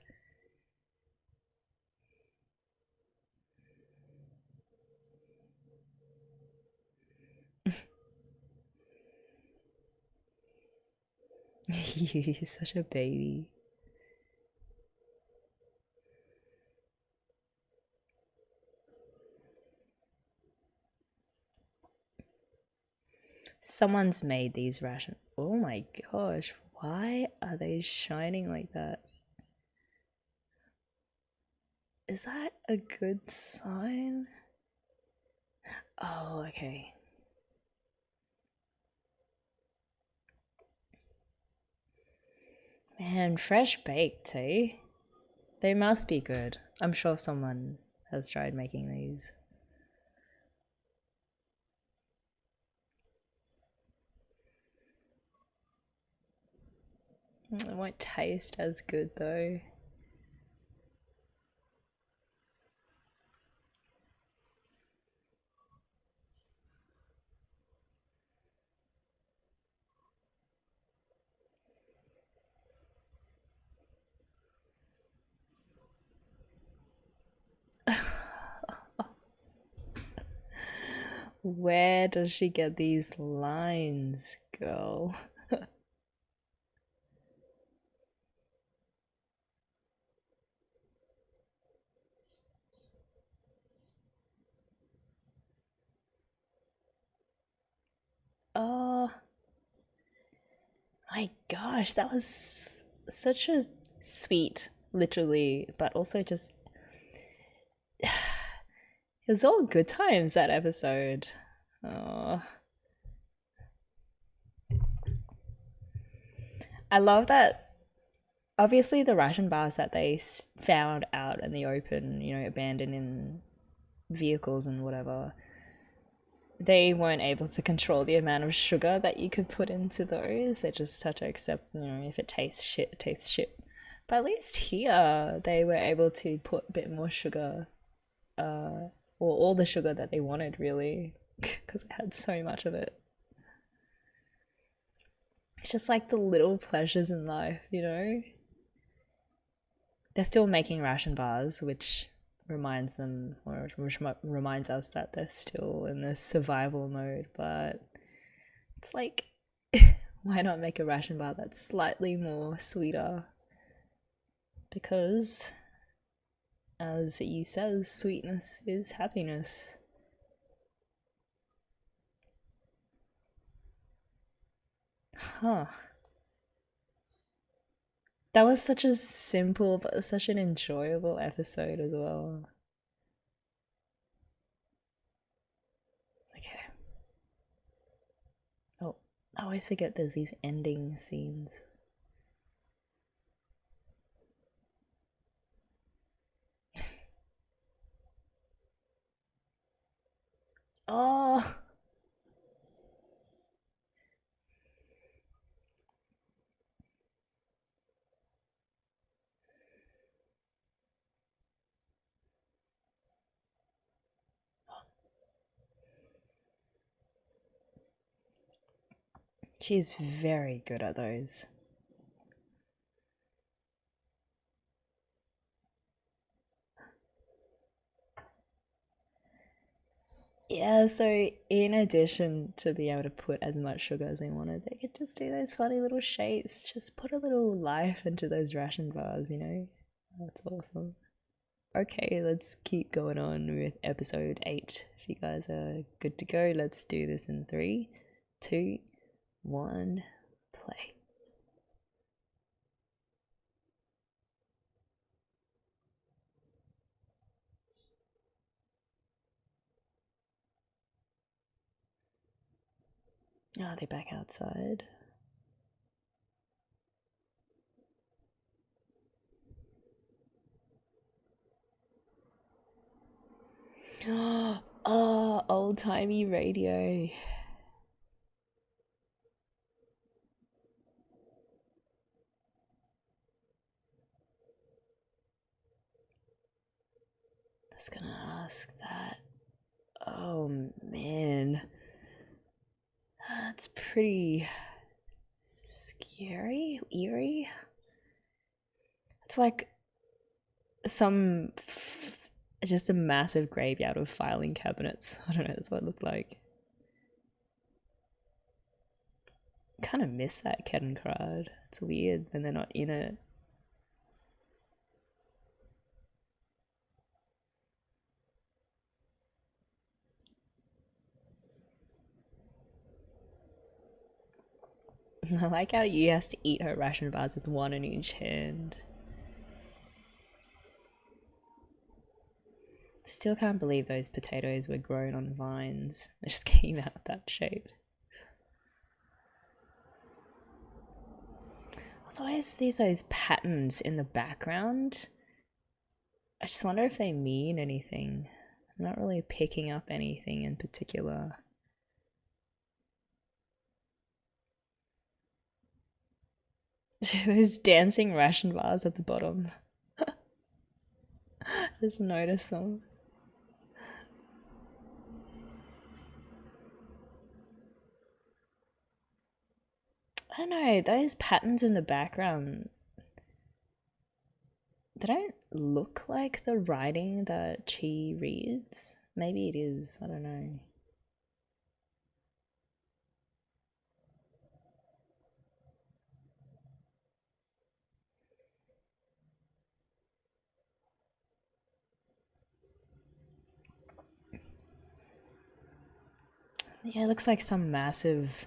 You're such a baby. Someone's made these ration. Oh my gosh, why are they shining like that? Is that a good sign? Oh, okay. Man, fresh baked, eh? They must be good. I'm sure someone has tried making these. It won't taste as good though. Where does she get these lines, girl? Oh my gosh, that was such a sweet, literally, but also just. It was all good times that episode. Oh. I love that. Obviously, the ration bars that they found out in the open, abandoned in vehicles and whatever, they weren't able to control the amount of sugar that you could put into those. They just had to accept, if it tastes shit, it tastes shit. But at least here, they were able to put a bit more sugar, or all the sugar that they wanted, really, because it had so much of it. It's just like the little pleasures in life. They're still making ration bars, which reminds them, or which reminds us that they're still in this survival mode, but it's like, why not make a ration bar that's slightly more sweeter? Because, as Yuu says, sweetness is happiness. Huh. That was such a simple but such an enjoyable episode as well. Okay. Oh, I always forget there's these ending scenes. Oh, she's very good at those. Yeah, so in addition to be able to put as much sugar as they wanted, they could just do those funny little shapes. Just put a little life into those ration bars. That's awesome. Okay, let's keep going on with episode 8. If you guys are good to go, let's do this in 3, 2, 1, play. Oh, they're back outside. Oh, old-timey radio. I was gonna ask that. Oh man. That's pretty scary, eerie. It's like some just a massive graveyard of filing cabinets. I don't know, that's what it looked like. Kind of miss that Kettencrad. It's weird when they're not in it. I like how Yuu has to eat her ration bars with one in each hand. Still can't believe those potatoes were grown on vines. They just came out that shape. There's always those patterns in the background. I just wonder if they mean anything. I'm not really picking up anything in particular. There's dancing ration bars at the bottom. Just notice them. I don't know, those patterns in the background, they don't look like the writing that she reads. Maybe it is, I don't know. Yeah, it looks like some massive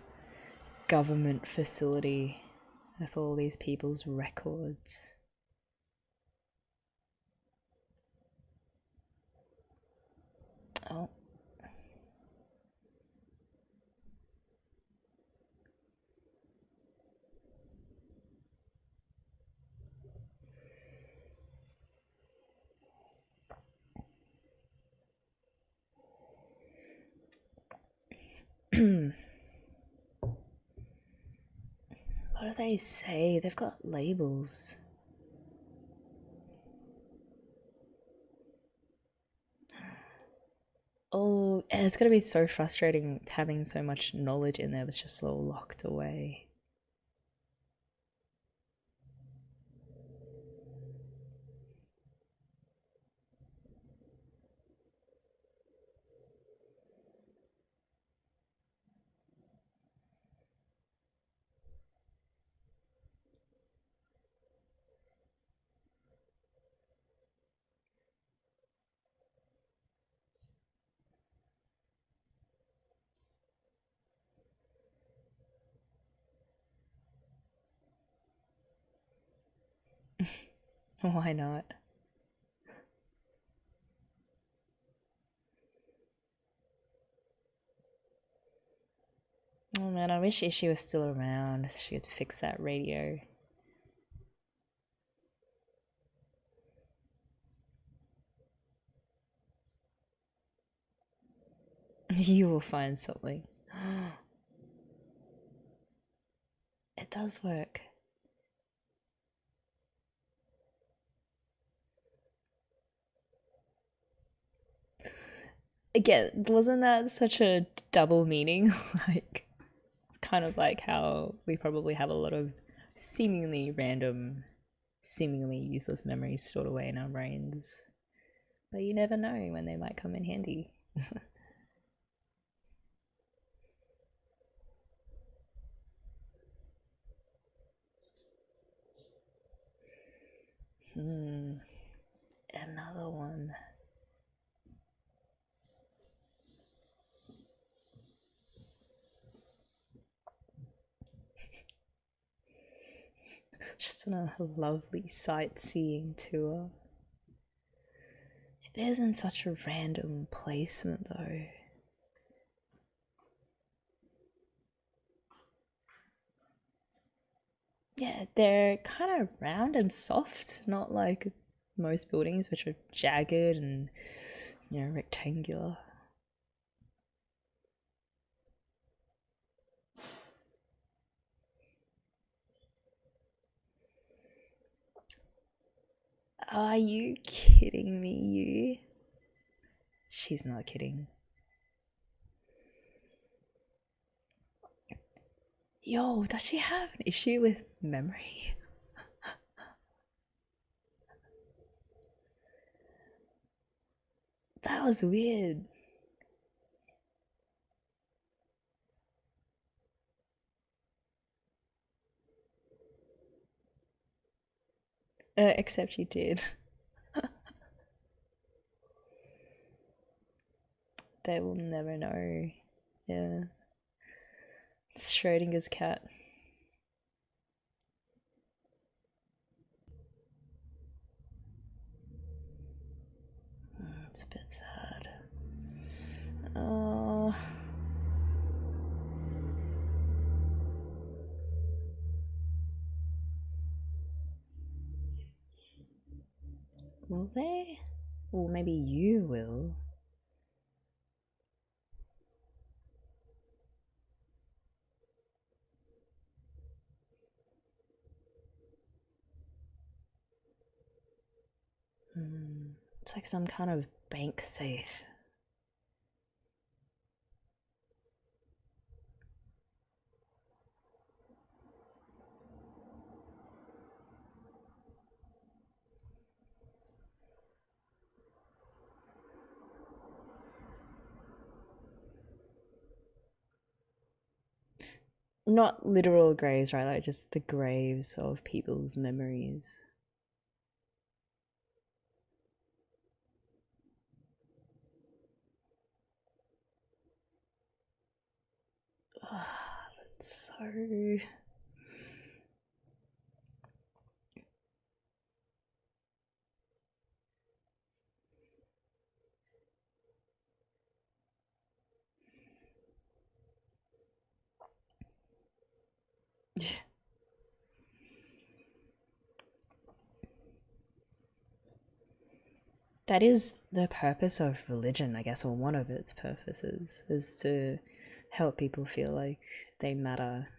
government facility with all these people's records. Oh. What do they say? They've got labels. Oh, it's gonna be so frustrating having so much knowledge in there that's just so locked away. Why not? Oh man, I wish Ishii was still around so she could fix that radio. You will find something. It does work. Again, wasn't that such a double meaning? Like, kind of like how we probably have a lot of seemingly random, seemingly useless memories stored away in our brains. But you never know when they might come in handy. Another one. Just on a lovely sightseeing tour. It isn't such a random placement though. Yeah, they're kind of round and soft, not like most buildings, which are jagged and, rectangular. Are you kidding me, you? She's not kidding. Yo, does she have an issue with memory? That was weird. Except she did. They will never know. Yeah. It's Schrodinger's cat. It's a bit sad. Oh. Will they? Or maybe you will. It's like some kind of bank safe. Not literal graves, right? Like just the graves of people's memories. That's so. That is the purpose of religion, I guess, or one of its purposes, is to help people feel like they matter.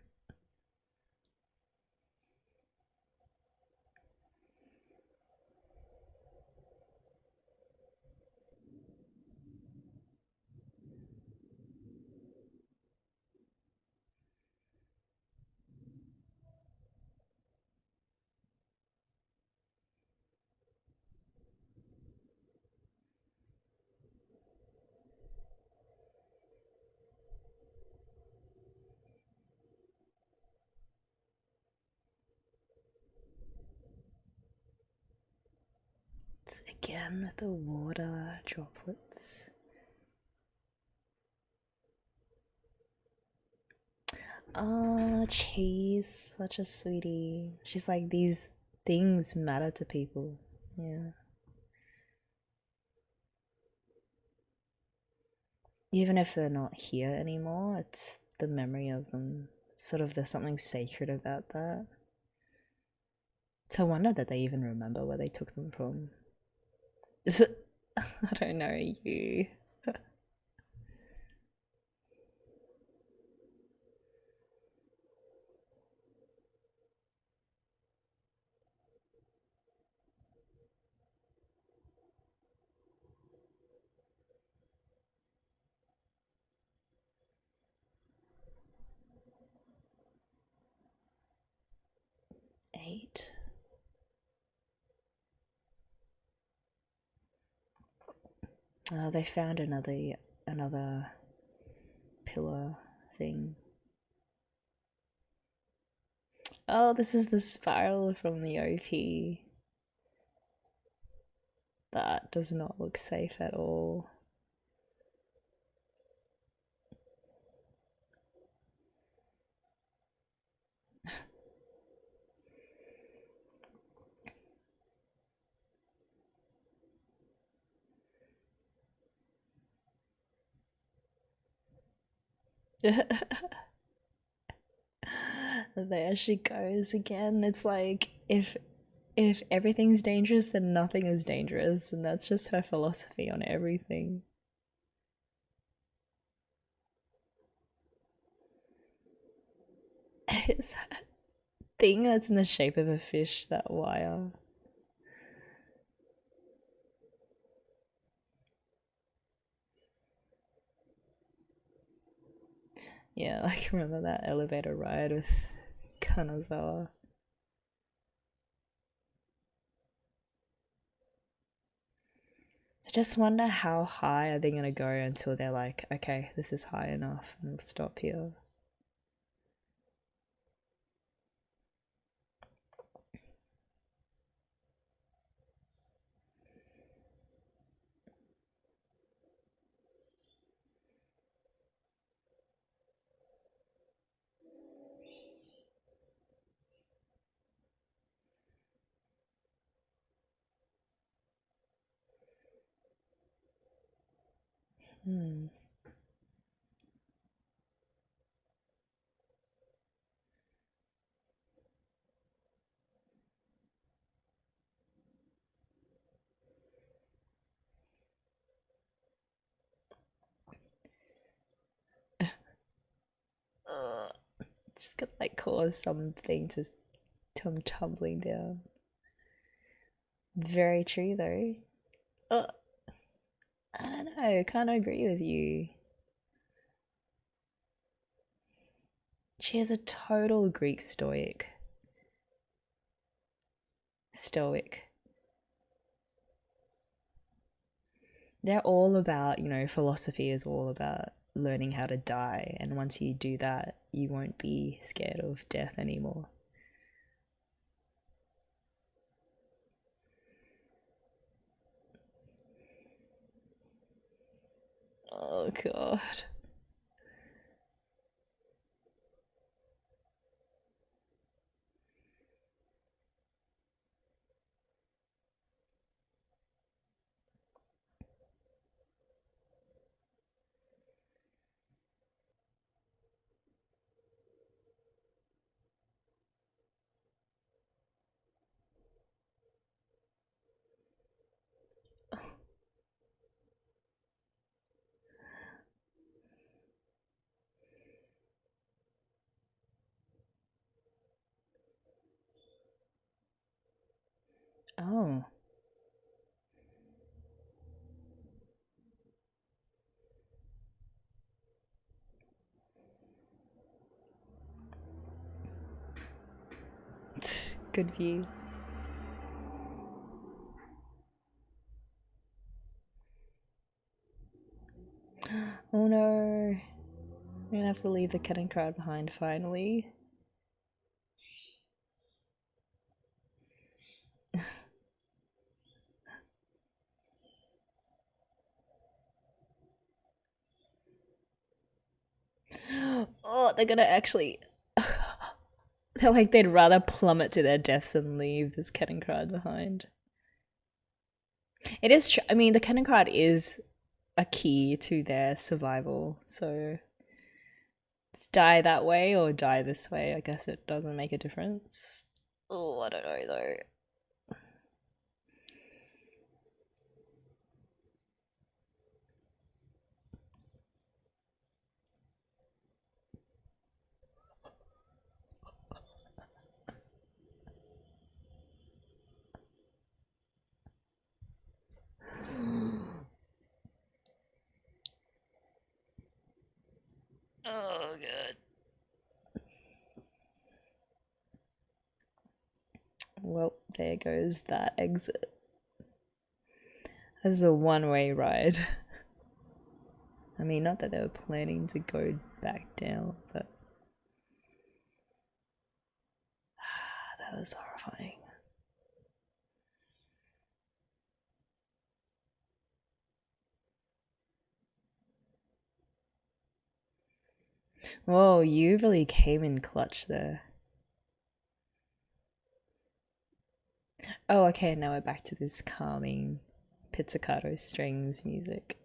It's again with the water droplets. Oh, cheese, such a sweetie. She's like, these things matter to people. Yeah. Even if they're not here anymore, it's the memory of them. It's sort of, there's something sacred about that. It's a wonder that they even remember where they took them from. I don't know, you. 8. Oh, they found another pillar thing. Oh, this is the spiral from the OP. That does not look safe at all. There she goes again. It's like, if everything's dangerous, then nothing is dangerous, and that's just her philosophy on everything. It's that thing that's in the shape of a fish, that wire. Yeah, like remember that elevator ride with Kanazawa? I just wonder how high are they gonna go until they're like, okay, this is high enough and we'll stop here. Hmm. Ugh. Just gonna like cause something to come tumbling down. Very true though. Ugh. I don't know, kind of agree with you. She is a total Greek stoic. Stoic. They're all about, philosophy is all about learning how to die. And once you do that, you won't be scared of death anymore. Oh, God. Oh. Good view. Oh no. I'm gonna have to leave the cutting crowd behind finally. Oh, they're gonna actually. They're like they'd rather plummet to their deaths than leave this cutting crowd behind. It is true. I mean, the cutting crowd is a key to their survival, so it's die that way or die this way. I guess it doesn't make a difference. Oh, I don't know though. Oh, God. Well, there goes that exit. This is a one-way ride. I mean, not that they were planning to go back down, but that was horrifying. Whoa, you really came in clutch there. Oh, okay, now we're back to this calming pizzicato strings music.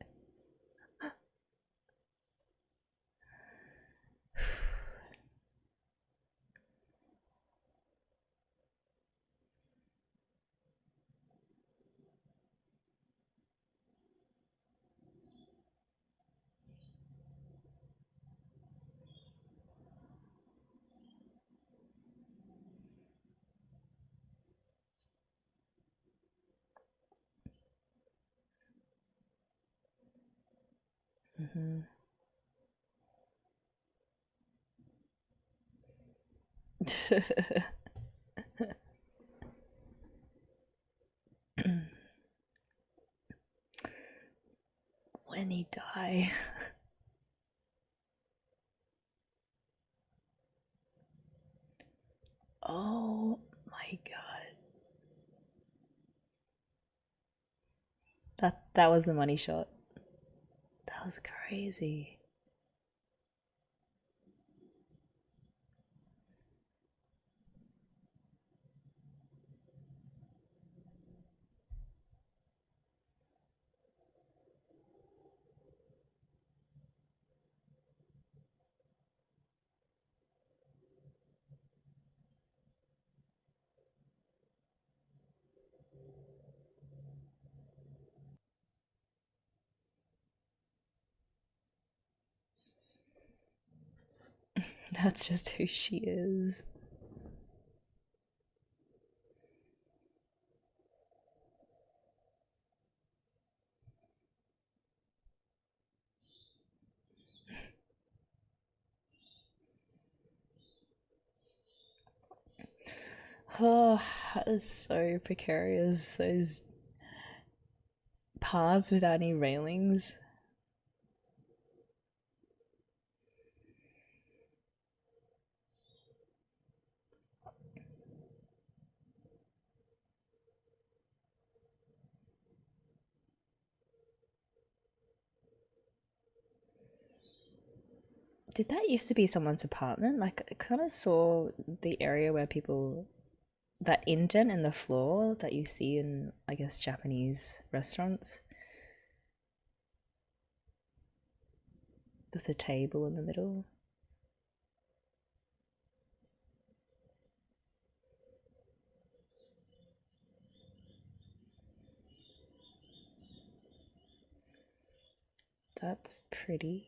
Mm-hmm. When he die. Oh my god. That was the money shot. That was crazy. That's just who she is. Oh, that is so precarious. Those paths without any railings. Did that used to be someone's apartment? Like, I kind of saw the area where people, that indent in the floor that you see in, I guess, Japanese restaurants, with a table in the middle. That's pretty.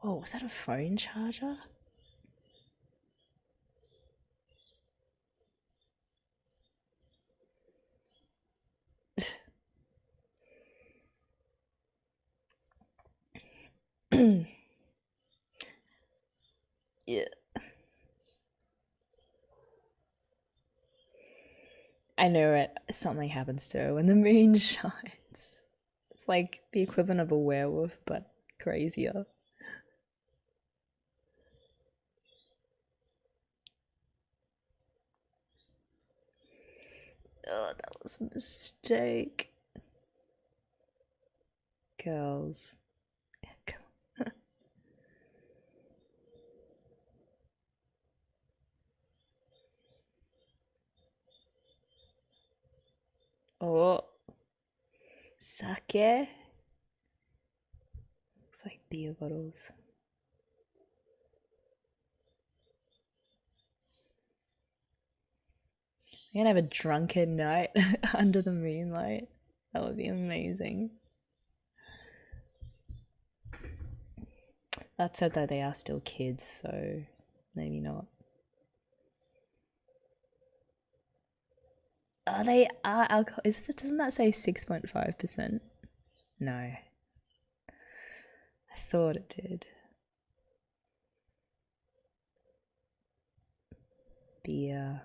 Oh, was that a phone charger? Yeah. I know it. Something happens to her when the moon shines. It's like the equivalent of a werewolf, but crazier. Oh, that was a mistake. Girls. Oh, sake. Looks like beer bottles. We're gonna have a drunken night under the moonlight. That would be amazing. That said, though, they are still kids, so maybe not. Oh, they are alcohol. Doesn't that say 6.5%? No. I thought it did. Beer.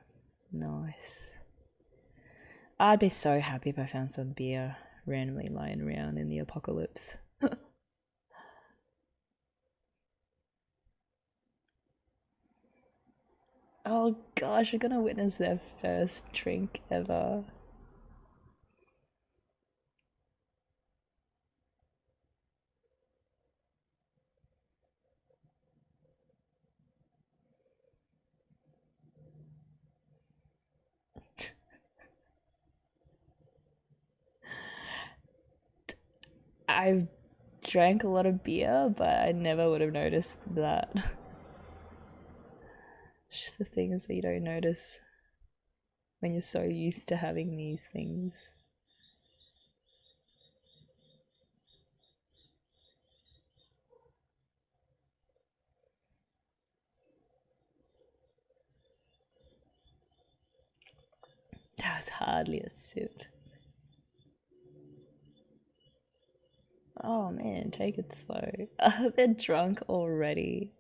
Nice. I'd be so happy if I found some beer randomly lying around in the apocalypse. Oh gosh, we're gonna witness their first drink ever. I've drank a lot of beer, but I never would have noticed that. Just the things that you don't notice when you're so used to having these things. That was hardly a sip. Oh man, take it slow. They're drunk already.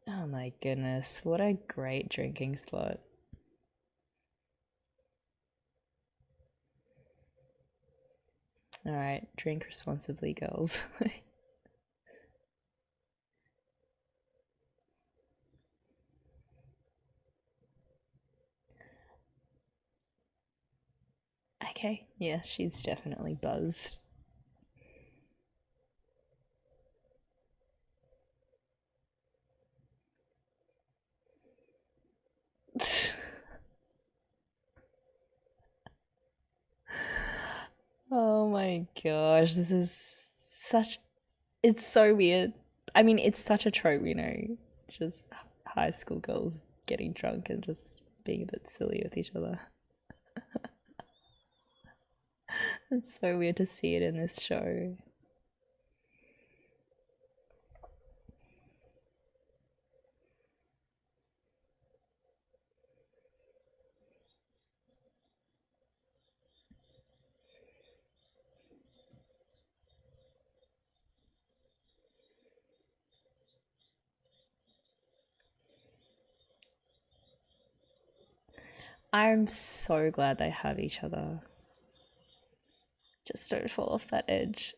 Oh my goodness, what a great drinking spot. Alright, drink responsibly, girls. Okay, yeah, she's definitely buzzed. Oh my gosh, this is such. It's so weird. I mean, it's such a trope, just high school girls getting drunk and just being a bit silly with each other. It's so weird to see it in this show. I'm so glad they have each other. Just don't fall off that edge.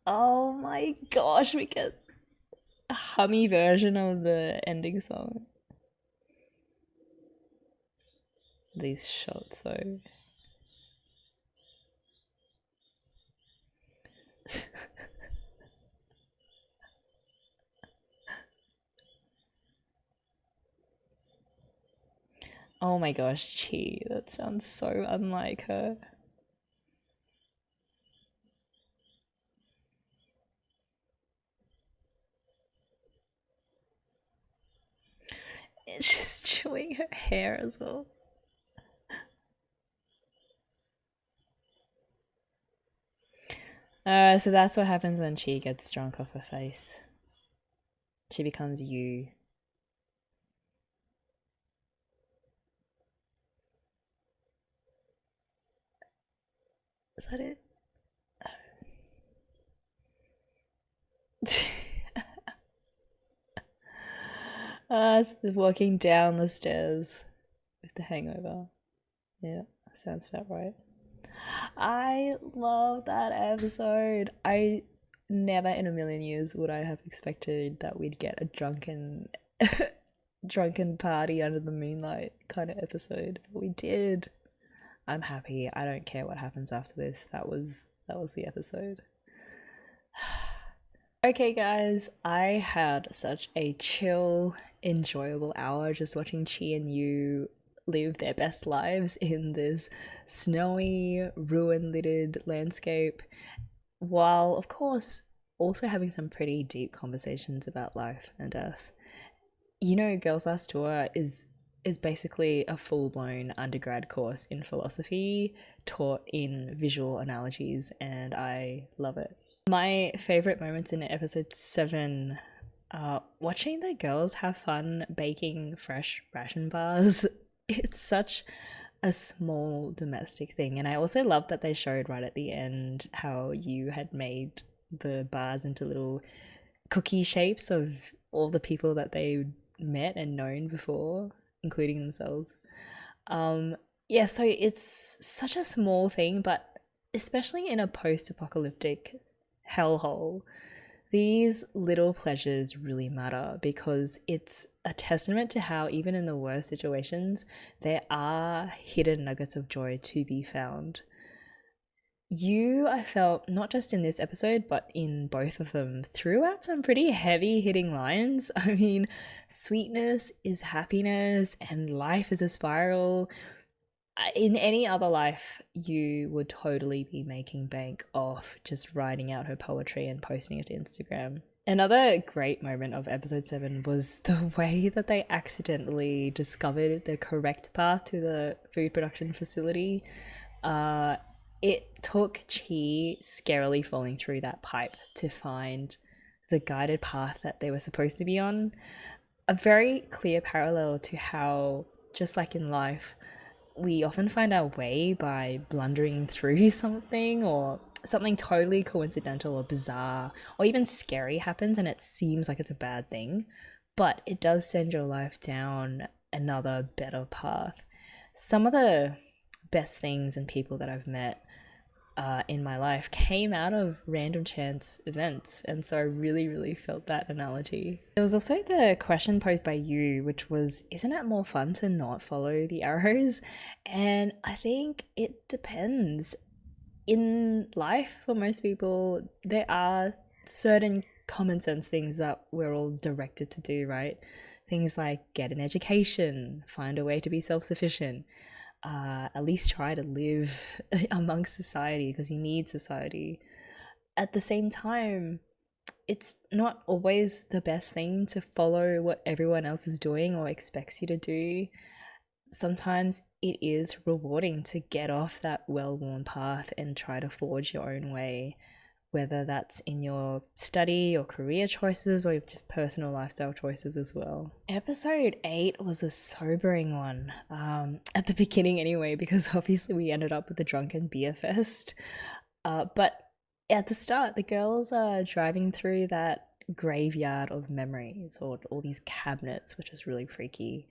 Oh my gosh, we get a hummy version of the ending song. These shots, though. Oh my gosh, Chi, that sounds so unlike her. It's just chewing her hair as well. So that's what happens when Chi gets drunk off her face. She becomes you. Is that it? It's walking down the stairs with the hangover. Yeah, sounds about right. I love that episode. I never in a million years would I have expected that we'd get a drunken party under the moonlight kind of episode. But we did. I'm happy. I don't care what happens after this. That was the episode. Okay, guys, I had such a chill, enjoyable hour just watching Chi and Yu live their best lives in this snowy, ruin-littered landscape, while, of course, also having some pretty deep conversations about life and death. You know, Girls Last Tour is basically a full-blown undergrad course in philosophy taught in visual analogies, and I love it. My favorite moments in episode 7, watching the girls have fun baking fresh ration bars. It's such a small domestic thing, and I also love that they showed right at the end how you had made the bars into little cookie shapes of all the people that they met and known before, including themselves. Um, yeah, so it's such a small thing, but especially in a post-apocalyptic hellhole, these little pleasures really matter because it's a testament to how, even in the worst situations, there are hidden nuggets of joy to be found. You, I felt, not just in this episode, but in both of them, threw out some pretty heavy hitting lines. I mean, sweetness is happiness and life is a spiral. In any other life, you would totally be making bank off just writing out her poetry and posting it to Instagram. Another great moment of episode 7 was the way that they accidentally discovered the correct path to the food production facility. Uh, it took Chi scarily falling through that pipe to find the guided path that they were supposed to be on. A very clear parallel to how, just like in life, we often find our way by blundering through something, or something totally coincidental or bizarre or even scary happens and it seems like it's a bad thing, but it does send your life down another better path. Some of the best things and people that I've met in my life came out of random chance events, and so I really, really felt that analogy. There was also the question posed by you, which was, isn't it more fun to not follow the arrows? And I think it depends. In life, for most people, there are certain common sense things that we're all directed to do, right? Things like get an education, find a way to be self-sufficient, at least try to live amongst society because you need society. At the same time, it's not always the best thing to follow what everyone else is doing or expects you to do. Sometimes it is rewarding to get off that well-worn path and try to forge your own way, whether that's in your study or career choices or just personal lifestyle choices as well. Episode 8 was a sobering one, at the beginning anyway, because obviously we ended up with a drunken beer fest. But at the start, the girls are driving through that graveyard of memories or all these cabinets, which is really freaky,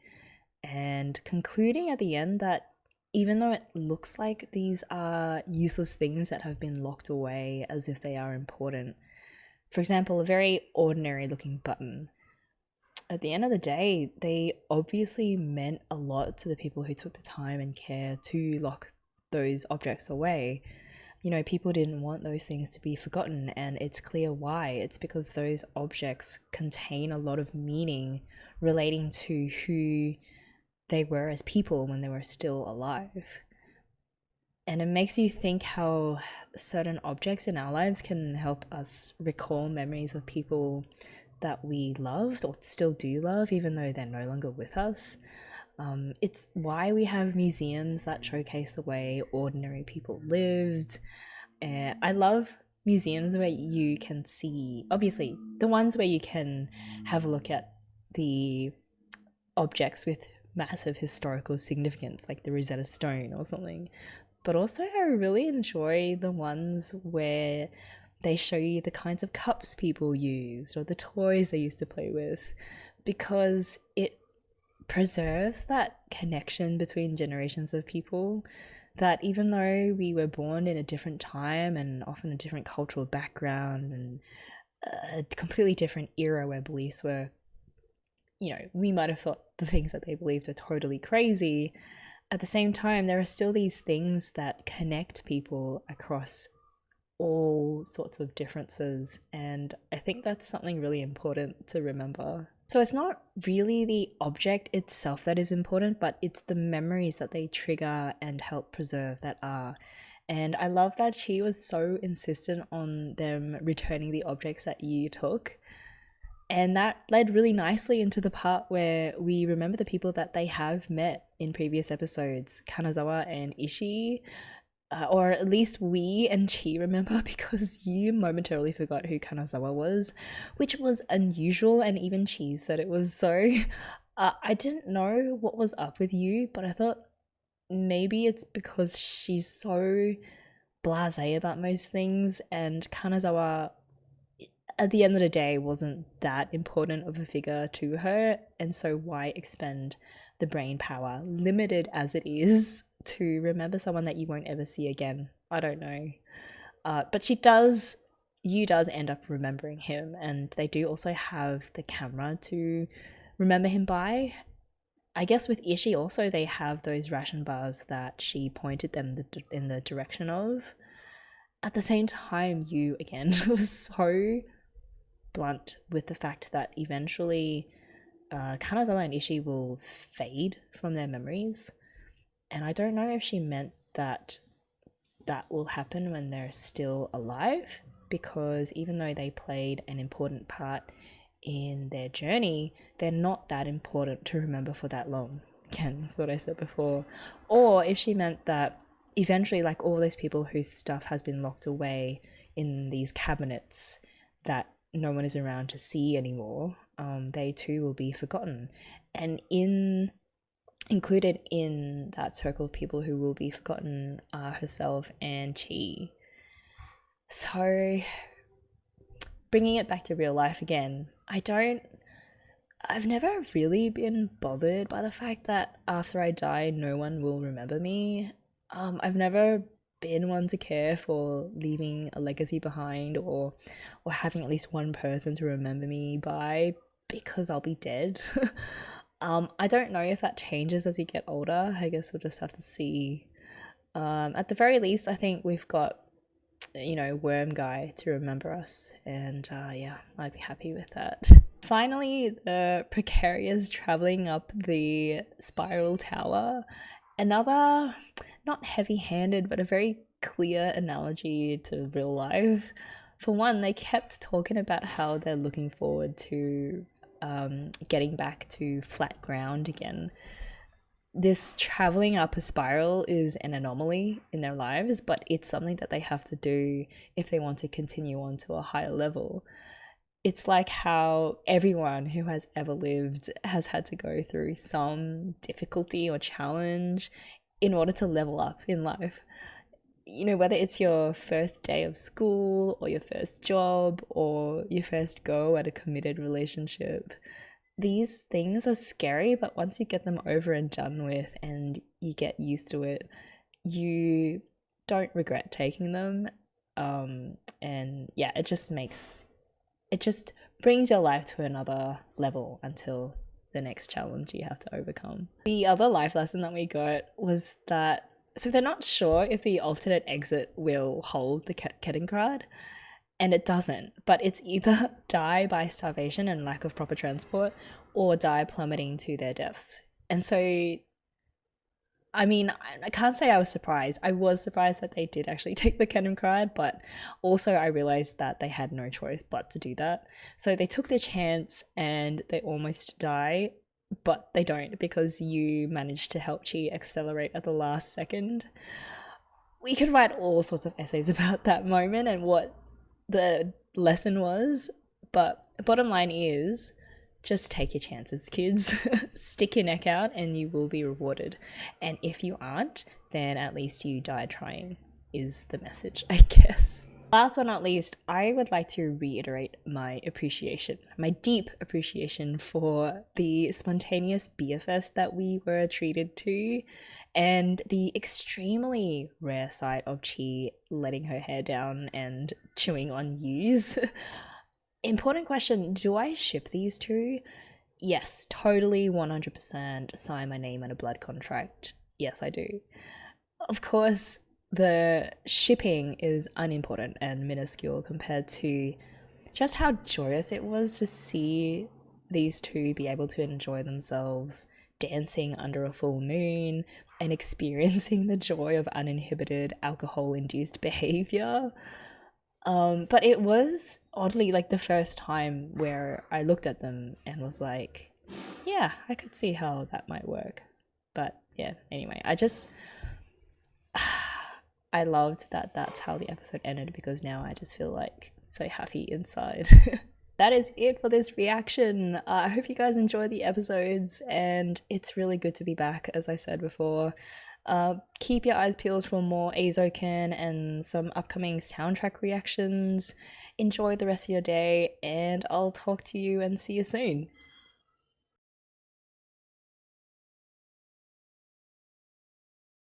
and concluding at the end that even though it looks like these are useless things that have been locked away as if they are important, for example, a very ordinary looking button, at the end of the day, they obviously meant a lot to the people who took the time and care to lock those objects away. You know, people didn't want those things to be forgotten, and it's clear why. It's because those objects contain a lot of meaning relating to who they were as people when they were still alive. And it makes you think how certain objects in our lives can help us recall memories of people that we loved or still do love, even though they're no longer with us. It's why we have museums that showcase the way ordinary people lived. I love museums where you can see, obviously, the ones where you can have a look at the objects with massive historical significance, like the Rosetta Stone or something. But also, I really enjoy the ones where they show you the kinds of cups people used or the toys they used to play with, because it preserves that connection between generations of people, that even though we were born in a different time and often a different cultural background and a completely different era where beliefs were, you know, we might have thought the things that they believed are totally crazy, at the same time there are still these things that connect people across all sorts of differences, and I think that's something really important to remember. So it's not really the object itself that is important, but it's the memories that they trigger and help preserve that are. And I love that she was so insistent on them returning the objects that you took. And that led really nicely into the part where we remember the people that they have met in previous episodes, Kanazawa and Ishii. Or at least we and Chi remember, because you momentarily forgot who Kanazawa was, which was unusual, and even Chi said it was so. I didn't know what was up with you, but I thought maybe it's because she's so blasé about most things, and Kanazawa, at the end of the day, wasn't that important of a figure to her, and so why expend the brain power, limited as it is, to remember someone that you won't ever see again? I don't know. But Yuu does end up remembering him, and they do also have the camera to remember him by. I guess with Ishii also they have those ration bars that she pointed them in the direction of. At the same time, Yuu again was so blunt with the fact that eventually Kanazawa and Ishii will fade from their memories. And I don't know if she meant that that will happen when they're still alive, because even though they played an important part in their journey, they're not that important to remember for that long. Again, that's what I said before. Or if she meant that eventually, like all those people whose stuff has been locked away in these cabinets that no one is around to see anymore, they too will be forgotten. And included in that circle of people who will be forgotten are herself and Chi. So, bringing it back to real life again, I've never really been bothered by the fact that after I die, no one will remember me. I've never been one to care for leaving a legacy behind, or having at least one person to remember me by, because I'll be dead. I don't know if that changes as you get older. I guess we'll just have to see. At the very least, I think we've got, Worm Guy to remember us, and yeah, I'd be happy with that. Finally, the precarious traveling up the spiral tower. Another, not heavy handed, but a very clear analogy to real life. For one, they kept talking about how they're looking forward to getting back to flat ground again. This traveling up a spiral is an anomaly in their lives, but it's something that they have to do if they want to continue on to a higher level. It's like how everyone who has ever lived has had to go through some difficulty or challenge in order to level up in life. You know, whether it's your first day of school or your first job or your first go at a committed relationship, these things are scary, but once you get them over and done with and you get used to it, you don't regret taking them. And yeah, it just brings your life to another level until the next challenge you have to overcome. The other life lesson that we got was that, so they're not sure if the alternate exit will hold the Kettenkrad, and it doesn't, but it's either die by starvation and lack of proper transport or die plummeting to their deaths. And so, I mean, I can't say I was surprised. I was surprised that they did actually take the Kettenkrad, but also I realized that they had no choice but to do that. So they took their chance and they almost die, but they don't because you managed to help Chi accelerate at the last second. We could write all sorts of essays about that moment and what the lesson was, but the bottom line is just take your chances, kids. Stick your neck out and you will be rewarded. And if you aren't, then at least you died trying, is the message, I guess. Last but not least, I would like to reiterate my appreciation, my deep appreciation for the spontaneous beer fest that we were treated to, and the extremely rare sight of Chi letting her hair down and chewing on Yuu's. Important question, do I ship these two? Yes, totally 100% sign my name on a blood contract. Yes, I do. Of course, the shipping is unimportant and minuscule compared to just how joyous it was to see these two be able to enjoy themselves dancing under a full moon and experiencing the joy of uninhibited alcohol-induced behavior. But it was oddly like the first time where I looked at them and was like, yeah, I could see how that might work. But yeah, anyway, I loved that that's how the episode ended because now I just feel like so happy inside. That is it for this reaction. I hope you guys enjoy the episodes, and it's really good to be back, as I said before. Keep your eyes peeled for more Azoken and some upcoming soundtrack reactions. Enjoy the rest of your day, and I'll talk to you and see you soon.